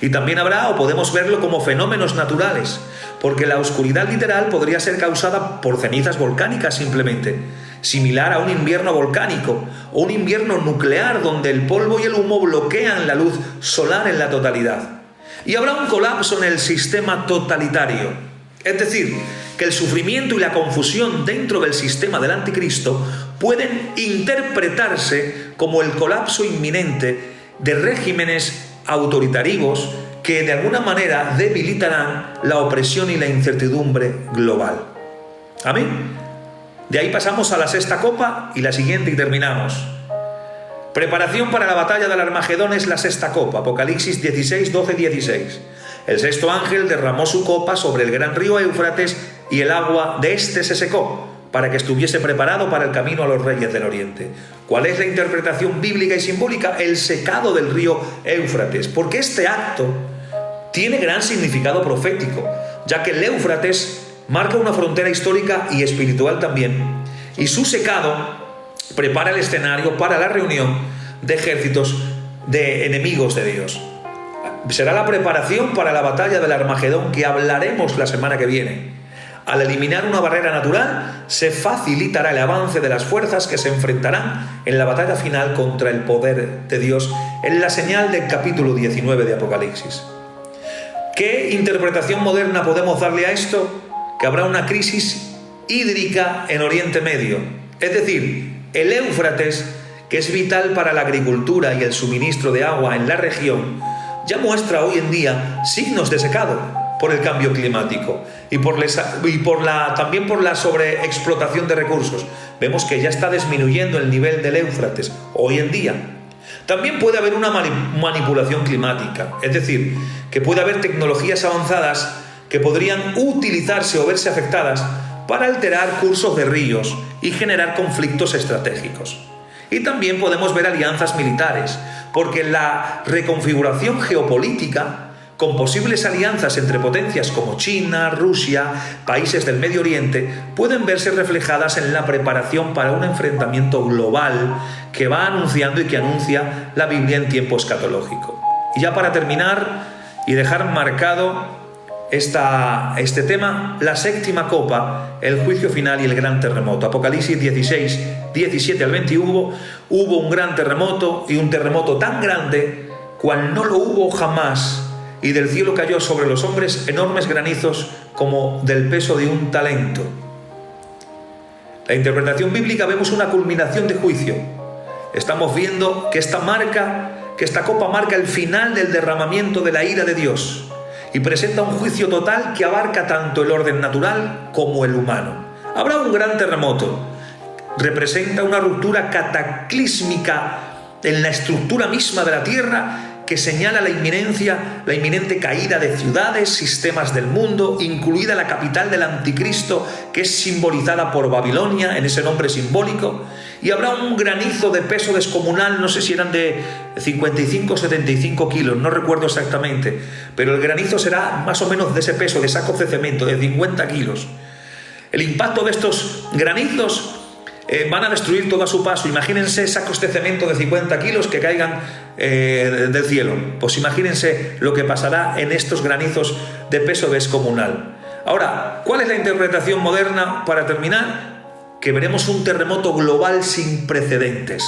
Y también habrá, o podemos verlo como fenómenos naturales, porque la oscuridad literal podría ser causada por cenizas volcánicas simplemente, similar a un invierno volcánico o un invierno nuclear donde el polvo y el humo bloquean la luz solar en la totalidad. Y habrá un colapso en el sistema totalitario, es decir, que el sufrimiento y la confusión dentro del sistema del anticristo pueden interpretarse como el colapso inminente de regímenes autoritativos que de alguna manera debilitarán la opresión y la incertidumbre global. Amén. De ahí pasamos a la sexta copa y la siguiente y terminamos. Preparación para la batalla del Armagedón es la sexta copa. Apocalipsis 16, 12, 16. El sexto ángel derramó su copa sobre el gran río Éufrates y el agua de este se secó, para que estuviese preparado para el camino a los reyes del oriente. ¿Cuál es la interpretación bíblica y simbólica? El secado del río Éufrates, porque este acto tiene gran significado profético, ya que el Éufrates marca una frontera histórica y espiritual también, y su secado prepara el escenario para la reunión de ejércitos de enemigos de Dios. Será la preparación para la batalla del Armagedón, que hablaremos la semana que viene. Al eliminar una barrera natural, se facilitará el avance de las fuerzas que se enfrentarán en la batalla final contra el poder de Dios, en la señal del capítulo 19 de Apocalipsis. ¿Qué interpretación moderna podemos darle a esto? Que habrá una crisis hídrica en Oriente Medio. Es decir, el Éufrates, que es vital para la agricultura y el suministro de agua en la región, ya muestra hoy en día signos de secado. por el cambio climático y también por la sobreexplotación de recursos. Vemos que ya está disminuyendo el nivel del Éufrates hoy en día. También puede haber una manipulación climática, es decir, que puede haber tecnologías avanzadas que podrían utilizarse o verse afectadas para alterar cursos de ríos y generar conflictos estratégicos. Y también podemos ver alianzas militares, porque la reconfiguración geopolítica, con posibles alianzas entre potencias como China, Rusia, países del Medio Oriente, pueden verse reflejadas en la preparación para un enfrentamiento global que va anunciando y que anuncia la Biblia en tiempo escatológico. Y ya para terminar y dejar marcado este tema, la séptima copa, el juicio final y el gran terremoto. Apocalipsis 16, 17 al 20 hubo un gran terremoto, y un terremoto tan grande cual no lo hubo jamás, y del cielo cayó sobre los hombres enormes granizos como del peso de un talento. La interpretación bíblica, vemos una culminación de juicio. Estamos viendo que esta copa marca el final del derramamiento de la ira de Dios, y presenta un juicio total que abarca tanto el orden natural como el humano. Habrá un gran terremoto. Representa una ruptura cataclísmica en la estructura misma de la tierra, que señala la inminente caída de ciudades, sistemas del mundo, incluida la capital del anticristo, que es simbolizada por Babilonia, en ese nombre simbólico. Y habrá un granizo de peso descomunal, no sé si eran de 55 o 75 kilos, no recuerdo exactamente, pero el granizo será más o menos de ese peso, de sacos de cemento, de 50 kilos. El impacto de estos granizos van a destruir todo a su paso. Imagínense sacos de cemento de 50 kilos que caigan del cielo. Pues imagínense lo que pasará en estos granizos de peso descomunal. Ahora, ¿cuál es la interpretación moderna para terminar? Que veremos un terremoto global sin precedentes.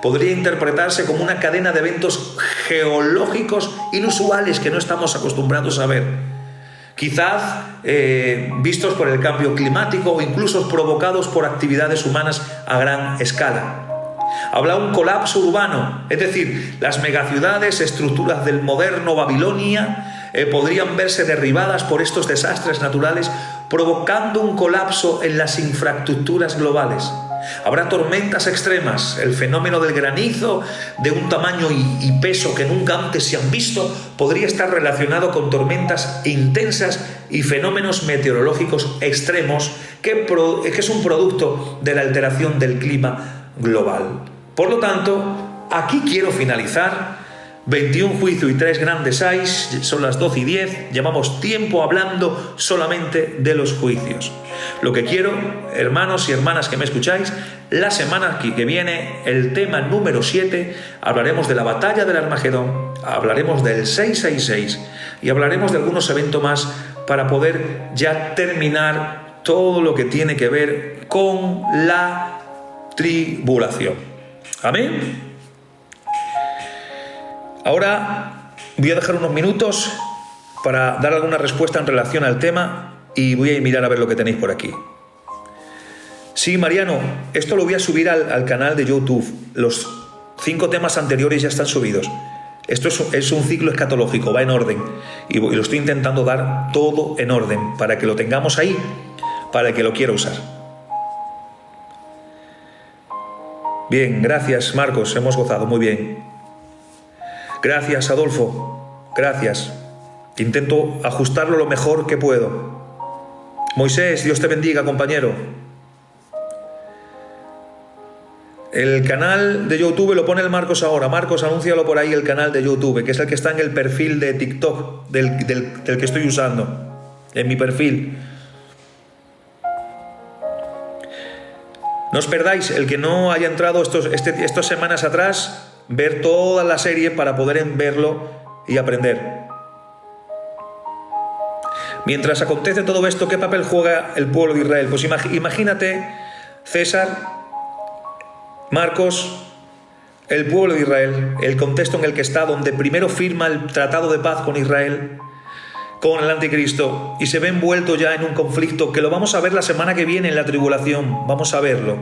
Podría interpretarse como una cadena de eventos geológicos inusuales que no estamos acostumbrados a ver. Quizás vistos por el cambio climático o incluso provocados por actividades humanas a gran escala. Habrá un colapso urbano, es decir, las megaciudades, estructuras del moderno Babilonia, podrían verse derribadas por estos desastres naturales, provocando un colapso en las infraestructuras globales. Habrá tormentas extremas, el fenómeno del granizo, de un tamaño y peso que nunca antes se han visto, podría estar relacionado con tormentas intensas y fenómenos meteorológicos extremos, que es un producto de la alteración del clima global. Por lo tanto, aquí quiero finalizar. 21 juicios y 3 grandes hay, son las 12:10, llevamos tiempo hablando solamente de los juicios. Lo que quiero, hermanos y hermanas que me escucháis, la semana que viene, el tema número 7, hablaremos de la batalla del Armagedón, hablaremos del 666 y hablaremos de algunos eventos más para poder ya terminar todo lo que tiene que ver con la tribulación. Amén. Ahora voy a dejar unos minutos para dar alguna respuesta en relación al tema y voy a mirar a ver lo que tenéis por aquí. Sí, Mariano, esto lo voy a subir al canal de YouTube. Los 5 temas anteriores ya están subidos. Esto es un ciclo escatológico, va en orden y lo estoy intentando dar todo en orden para que lo tengamos ahí, para el que lo quiera usar. Bien, gracias Marcos, hemos gozado, muy bien. Gracias, Adolfo. Gracias. Intento ajustarlo lo mejor que puedo. Moisés, Dios te bendiga, compañero. El canal de YouTube lo pone el Marcos ahora. Marcos, anúncialo por ahí, el canal de YouTube, que es el que está en el perfil de TikTok del que estoy usando. En mi perfil. No os perdáis, el que no haya entrado estas semanas atrás, ver toda la serie para poder verlo y aprender. Mientras acontece todo esto, ¿qué papel juega el pueblo de Israel? Pues imagínate, César, Marcos, el pueblo de Israel, el contexto en el que está, donde primero firma el tratado de paz con Israel, con el anticristo, y se ve envuelto ya en un conflicto que lo vamos a ver la semana que viene en la tribulación. Vamos a verlo.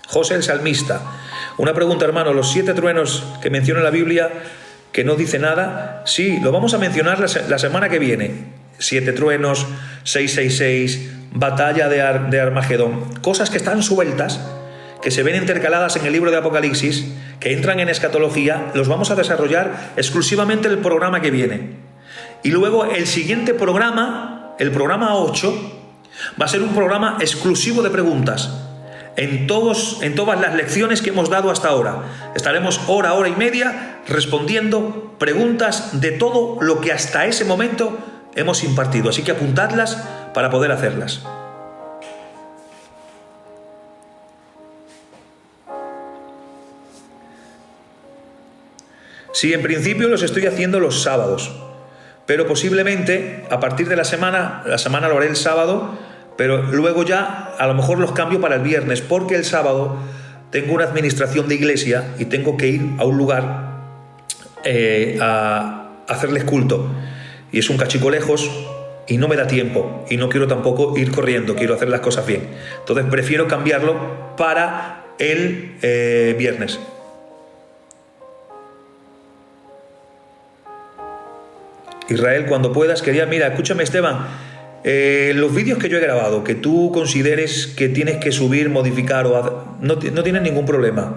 José el salmista. Una pregunta, hermano, los 7 truenos que menciona la Biblia, que no dice nada. Sí, lo vamos a mencionar la semana que viene. 7 truenos, 666, batalla de Armagedón. Cosas que están sueltas, que se ven intercaladas en el libro de Apocalipsis, que entran en escatología, los vamos a desarrollar exclusivamente en el programa que viene. Y luego el siguiente programa, el programa 8, va a ser un programa exclusivo de preguntas. En todas las lecciones que hemos dado hasta ahora, estaremos hora y media respondiendo preguntas de todo lo que hasta ese momento hemos impartido. Así que apuntadlas para poder hacerlas. Sí, en principio los estoy haciendo los sábados, pero posiblemente a partir de la semana lo haré el sábado, pero luego ya a lo mejor los cambio para el viernes, porque el sábado tengo una administración de iglesia y tengo que ir a un lugar a hacerles culto, y es un cachico lejos y no me da tiempo, y no quiero tampoco ir corriendo, quiero hacer las cosas bien. Entonces prefiero cambiarlo para el viernes. Israel, cuando puedas, mira, escúchame, Esteban, los vídeos que yo he grabado, que tú consideres que tienes que subir, modificar no tienes ningún problema.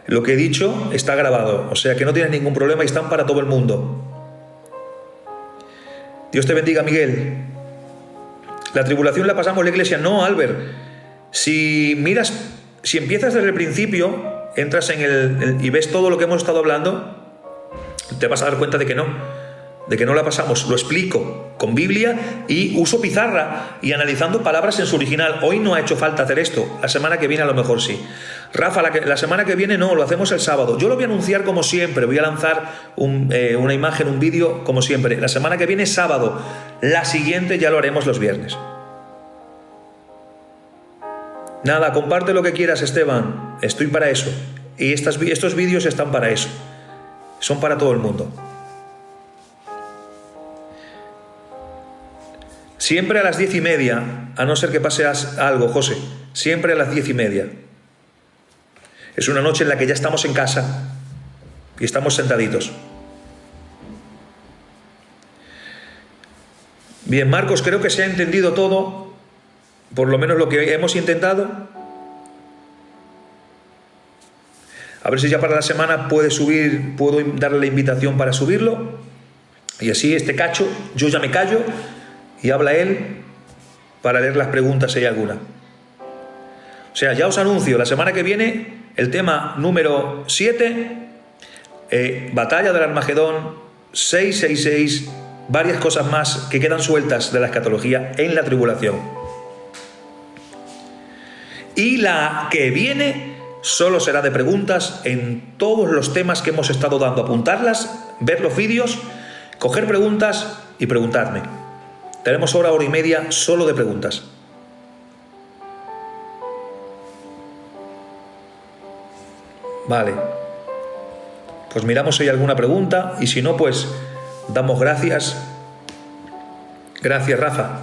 Lo que he dicho está grabado, o sea que no tienes ningún problema y están para todo el mundo. Dios te bendiga, Miguel. La tribulación la pasamos en la iglesia. No, Albert. Si empiezas desde el principio, entras y ves todo lo que hemos estado hablando, te vas a dar cuenta de que no la pasamos. Lo explico con Biblia y uso pizarra y analizando palabras en su original. Hoy no ha hecho falta hacer esto, la semana que viene a lo mejor sí. Rafa, la semana que viene no, lo hacemos el sábado. Yo lo voy a anunciar como siempre, voy a lanzar una imagen, un vídeo como siempre. La semana que viene sábado, la siguiente ya lo haremos los viernes. Nada, comparte lo que quieras, Esteban, estoy para eso. Y estos vídeos están para eso, son para todo el mundo. Siempre a las 10:30, a no ser que pase algo, José, siempre a las 10:30. Es una noche en la que ya estamos en casa y estamos sentaditos. Bien, Marcos, creo que se ha entendido todo, por lo menos lo que hemos intentado. A ver si ya para la semana puedo darle la invitación para subirlo. Y así este cacho, yo ya me callo y habla él para leer las preguntas si hay alguna. O sea, ya os anuncio, la semana que viene, el tema número 7, batalla del Armagedón, 666, varias cosas más que quedan sueltas de la escatología en la tribulación. Y la que viene solo será de preguntas en todos los temas que hemos estado dando, apuntarlas, ver los vídeos, coger preguntas y preguntarme. Tenemos hora y media solo de preguntas. Vale. Pues miramos si hay alguna pregunta y si no, pues damos gracias. Gracias, Rafa.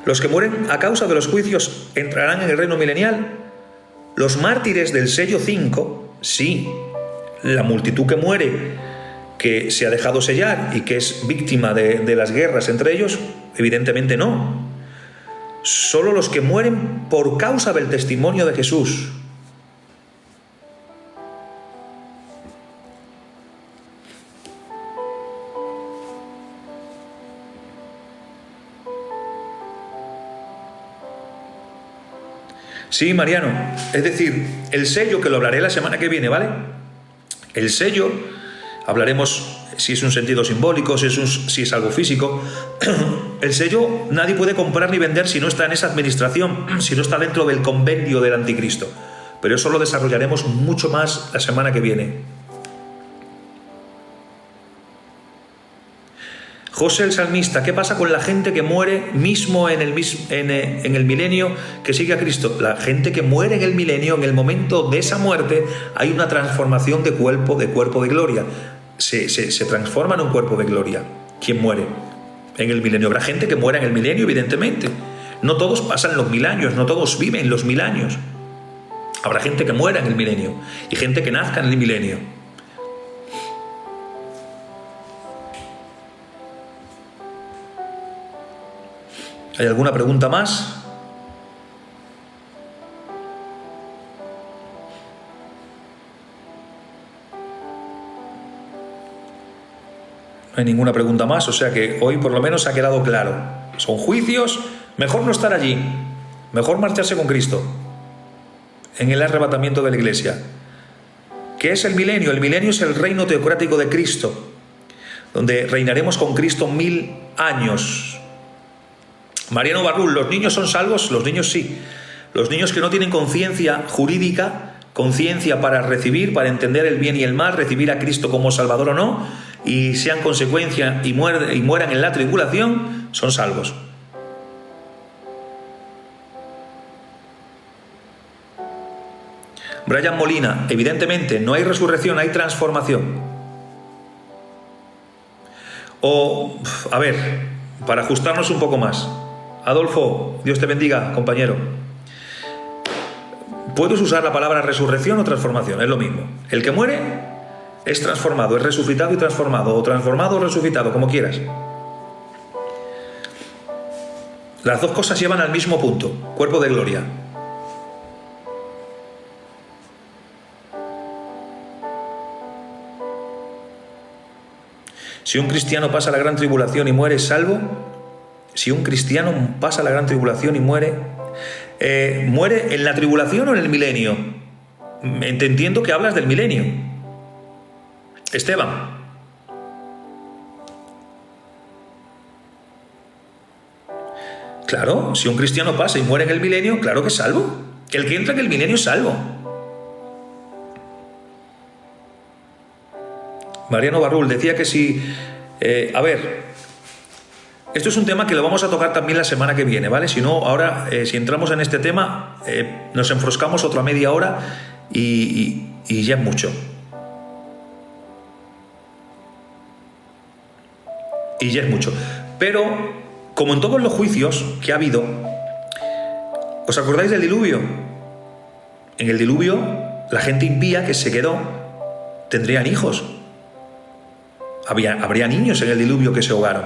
Los que mueren a causa de los juicios entrarán en el reino milenial. Los mártires del sello 5, sí. La multitud que muere, que se ha dejado sellar y que es víctima de las guerras entre ellos, evidentemente no. Solo los que mueren por causa del testimonio de Jesús. Sí, Mariano, es decir, el sello, que lo hablaré la semana que viene, ¿vale? El sello, hablaremos si es un sentido simbólico, si es algo físico. El sello nadie puede comprar ni vender si no está en esa administración, si no está dentro del convenio del anticristo. Pero eso lo desarrollaremos mucho más la semana que viene. José el salmista, ¿qué pasa con la gente que muere mismo en el milenio que sigue a Cristo? La gente que muere en el milenio, en el momento de esa muerte, hay una transformación de cuerpo de gloria. Se transforma en un cuerpo de gloria. ¿Quién muere en el milenio? Habrá gente que muera en el milenio, evidentemente. No todos pasan los 1000 años, no todos viven los 1000 años. Habrá gente que muera en el milenio y gente que nazca en el milenio. ¿Hay alguna pregunta más? No hay ninguna pregunta más, o sea que hoy por lo menos ha quedado claro. Son juicios, mejor no estar allí, mejor marcharse con Cristo en el arrebatamiento de la iglesia. ¿Qué es el milenio? El milenio es el reino teocrático de Cristo, donde reinaremos con Cristo 1000 años. Mariano Barrul, ¿los niños son salvos? Los niños sí. Los niños que no tienen conciencia jurídica, conciencia para recibir, para entender el bien y el mal, recibir a Cristo como Salvador o no, y sean consecuencia y mueran en la tribulación, son salvos. Brian Molina, evidentemente no hay resurrección, hay transformación. O, a ver, para ajustarnos un poco más, Adolfo, Dios te bendiga, compañero. Puedes usar la palabra resurrección o transformación, es lo mismo. El que muere es transformado, es resucitado y transformado, o transformado o resucitado, como quieras. Las dos cosas llevan al mismo punto, cuerpo de gloria. Si un cristiano pasa la gran tribulación y muere, ¿es salvo? Si un cristiano pasa la gran tribulación y muere, ¿muere en la tribulación o en el milenio? Entiendo que hablas del milenio. Esteban. Claro, si un cristiano pasa y muere en el milenio, claro que es salvo. El que entra en el milenio es salvo. Mariano Barrul decía que si... a ver, esto es un tema que lo vamos a tocar también la semana que viene, ¿vale? Si no, ahora, si entramos en este tema, nos enfroscamos otra media hora y ya es mucho. Y ya es mucho. Pero, como en todos los juicios que ha habido, ¿os acordáis del diluvio? En el diluvio, la gente impía que se quedó tendrían hijos. Habría niños en el diluvio que se ahogaron.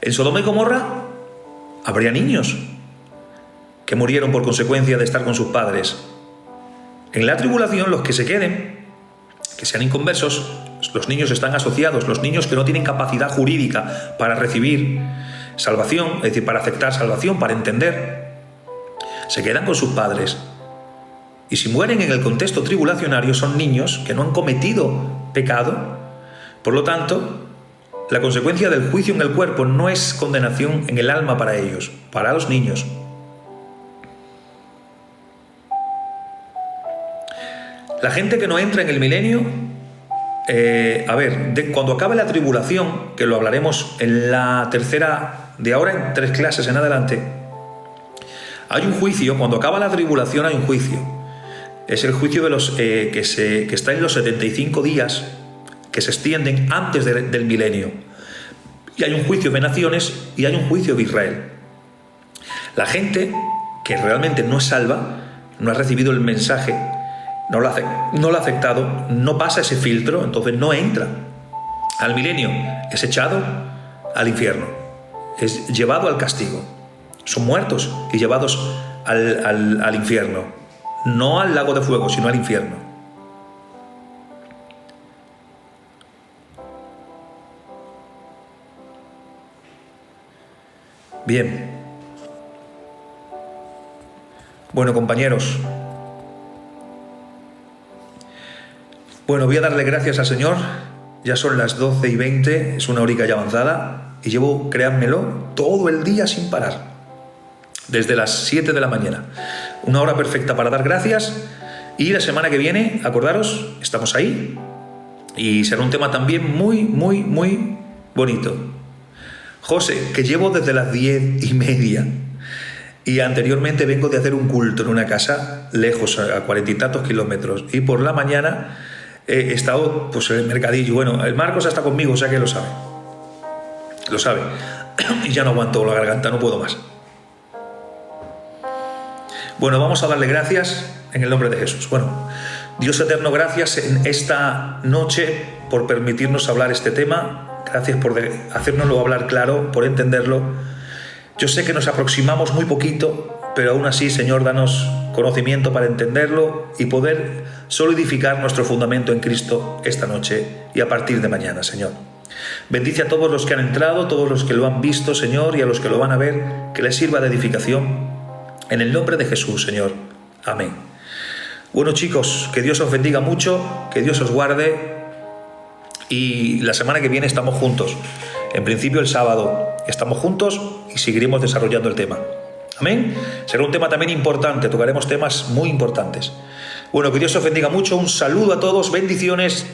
En Sodoma y Gomorra habría niños que murieron por consecuencia de estar con sus padres. En la tribulación, los que se queden, que sean inconversos, los niños están asociados, los niños que no tienen capacidad jurídica para recibir salvación, es decir, para aceptar salvación, para entender, se quedan con sus padres. Y si mueren en el contexto tribulacionario, son niños que no han cometido pecado. Por lo tanto, la consecuencia del juicio en el cuerpo no es condenación en el alma para ellos, para los niños. La gente que no entra en el milenio, cuando acabe la tribulación, que lo hablaremos en la tercera, de ahora en 3 clases en adelante, hay un juicio. Cuando acaba la tribulación hay un juicio. Es el juicio de los que está en los 75 días que se extienden antes del milenio. Y hay un juicio de naciones y hay un juicio de Israel. La gente que realmente no es salva, no ha recibido el mensaje, no lo ha aceptado, no pasa ese filtro, entonces no entra al milenio, es echado al infierno, es llevado al castigo. Son muertos y llevados al infierno, no al lago de fuego, sino al infierno. Bien. Bueno, compañeros. Bueno, voy a darle gracias al Señor. Ya son las 12:20, es una horica ya avanzada. Y llevo, créanmelo, todo el día sin parar. Desde las 7 de la mañana. Una hora perfecta para dar gracias. Y la semana que viene, acordaros, estamos ahí. Y será un tema también muy, muy, muy bonito. José, que llevo desde las 10:30 y anteriormente vengo de hacer un culto en una casa lejos, a 40 y tantos kilómetros, y por la mañana he estado pues, en el mercadillo. Bueno, el Marcos está conmigo, o sea que lo sabe, y ya no aguanto la garganta, no puedo más. Bueno, vamos a darle gracias en el nombre de Jesús. Bueno, Dios eterno, gracias en esta noche por permitirnos hablar este tema. Gracias por hacérnoslo hablar claro, por entenderlo. Yo sé que nos aproximamos muy poquito, pero aún así, Señor, danos conocimiento para entenderlo y poder solidificar nuestro fundamento en Cristo esta noche y a partir de mañana, Señor. Bendice a todos los que han entrado, todos los que lo han visto, Señor, y a los que lo van a ver, que les sirva de edificación. En el nombre de Jesús, Señor. Amén. Bueno, chicos, que Dios os bendiga mucho, que Dios os guarde, y la semana que viene estamos juntos. En principio el sábado estamos juntos y seguiremos desarrollando el tema. Amén. Será un tema también importante, tocaremos temas muy importantes. Bueno, que Dios os bendiga mucho, un saludo a todos, bendiciones.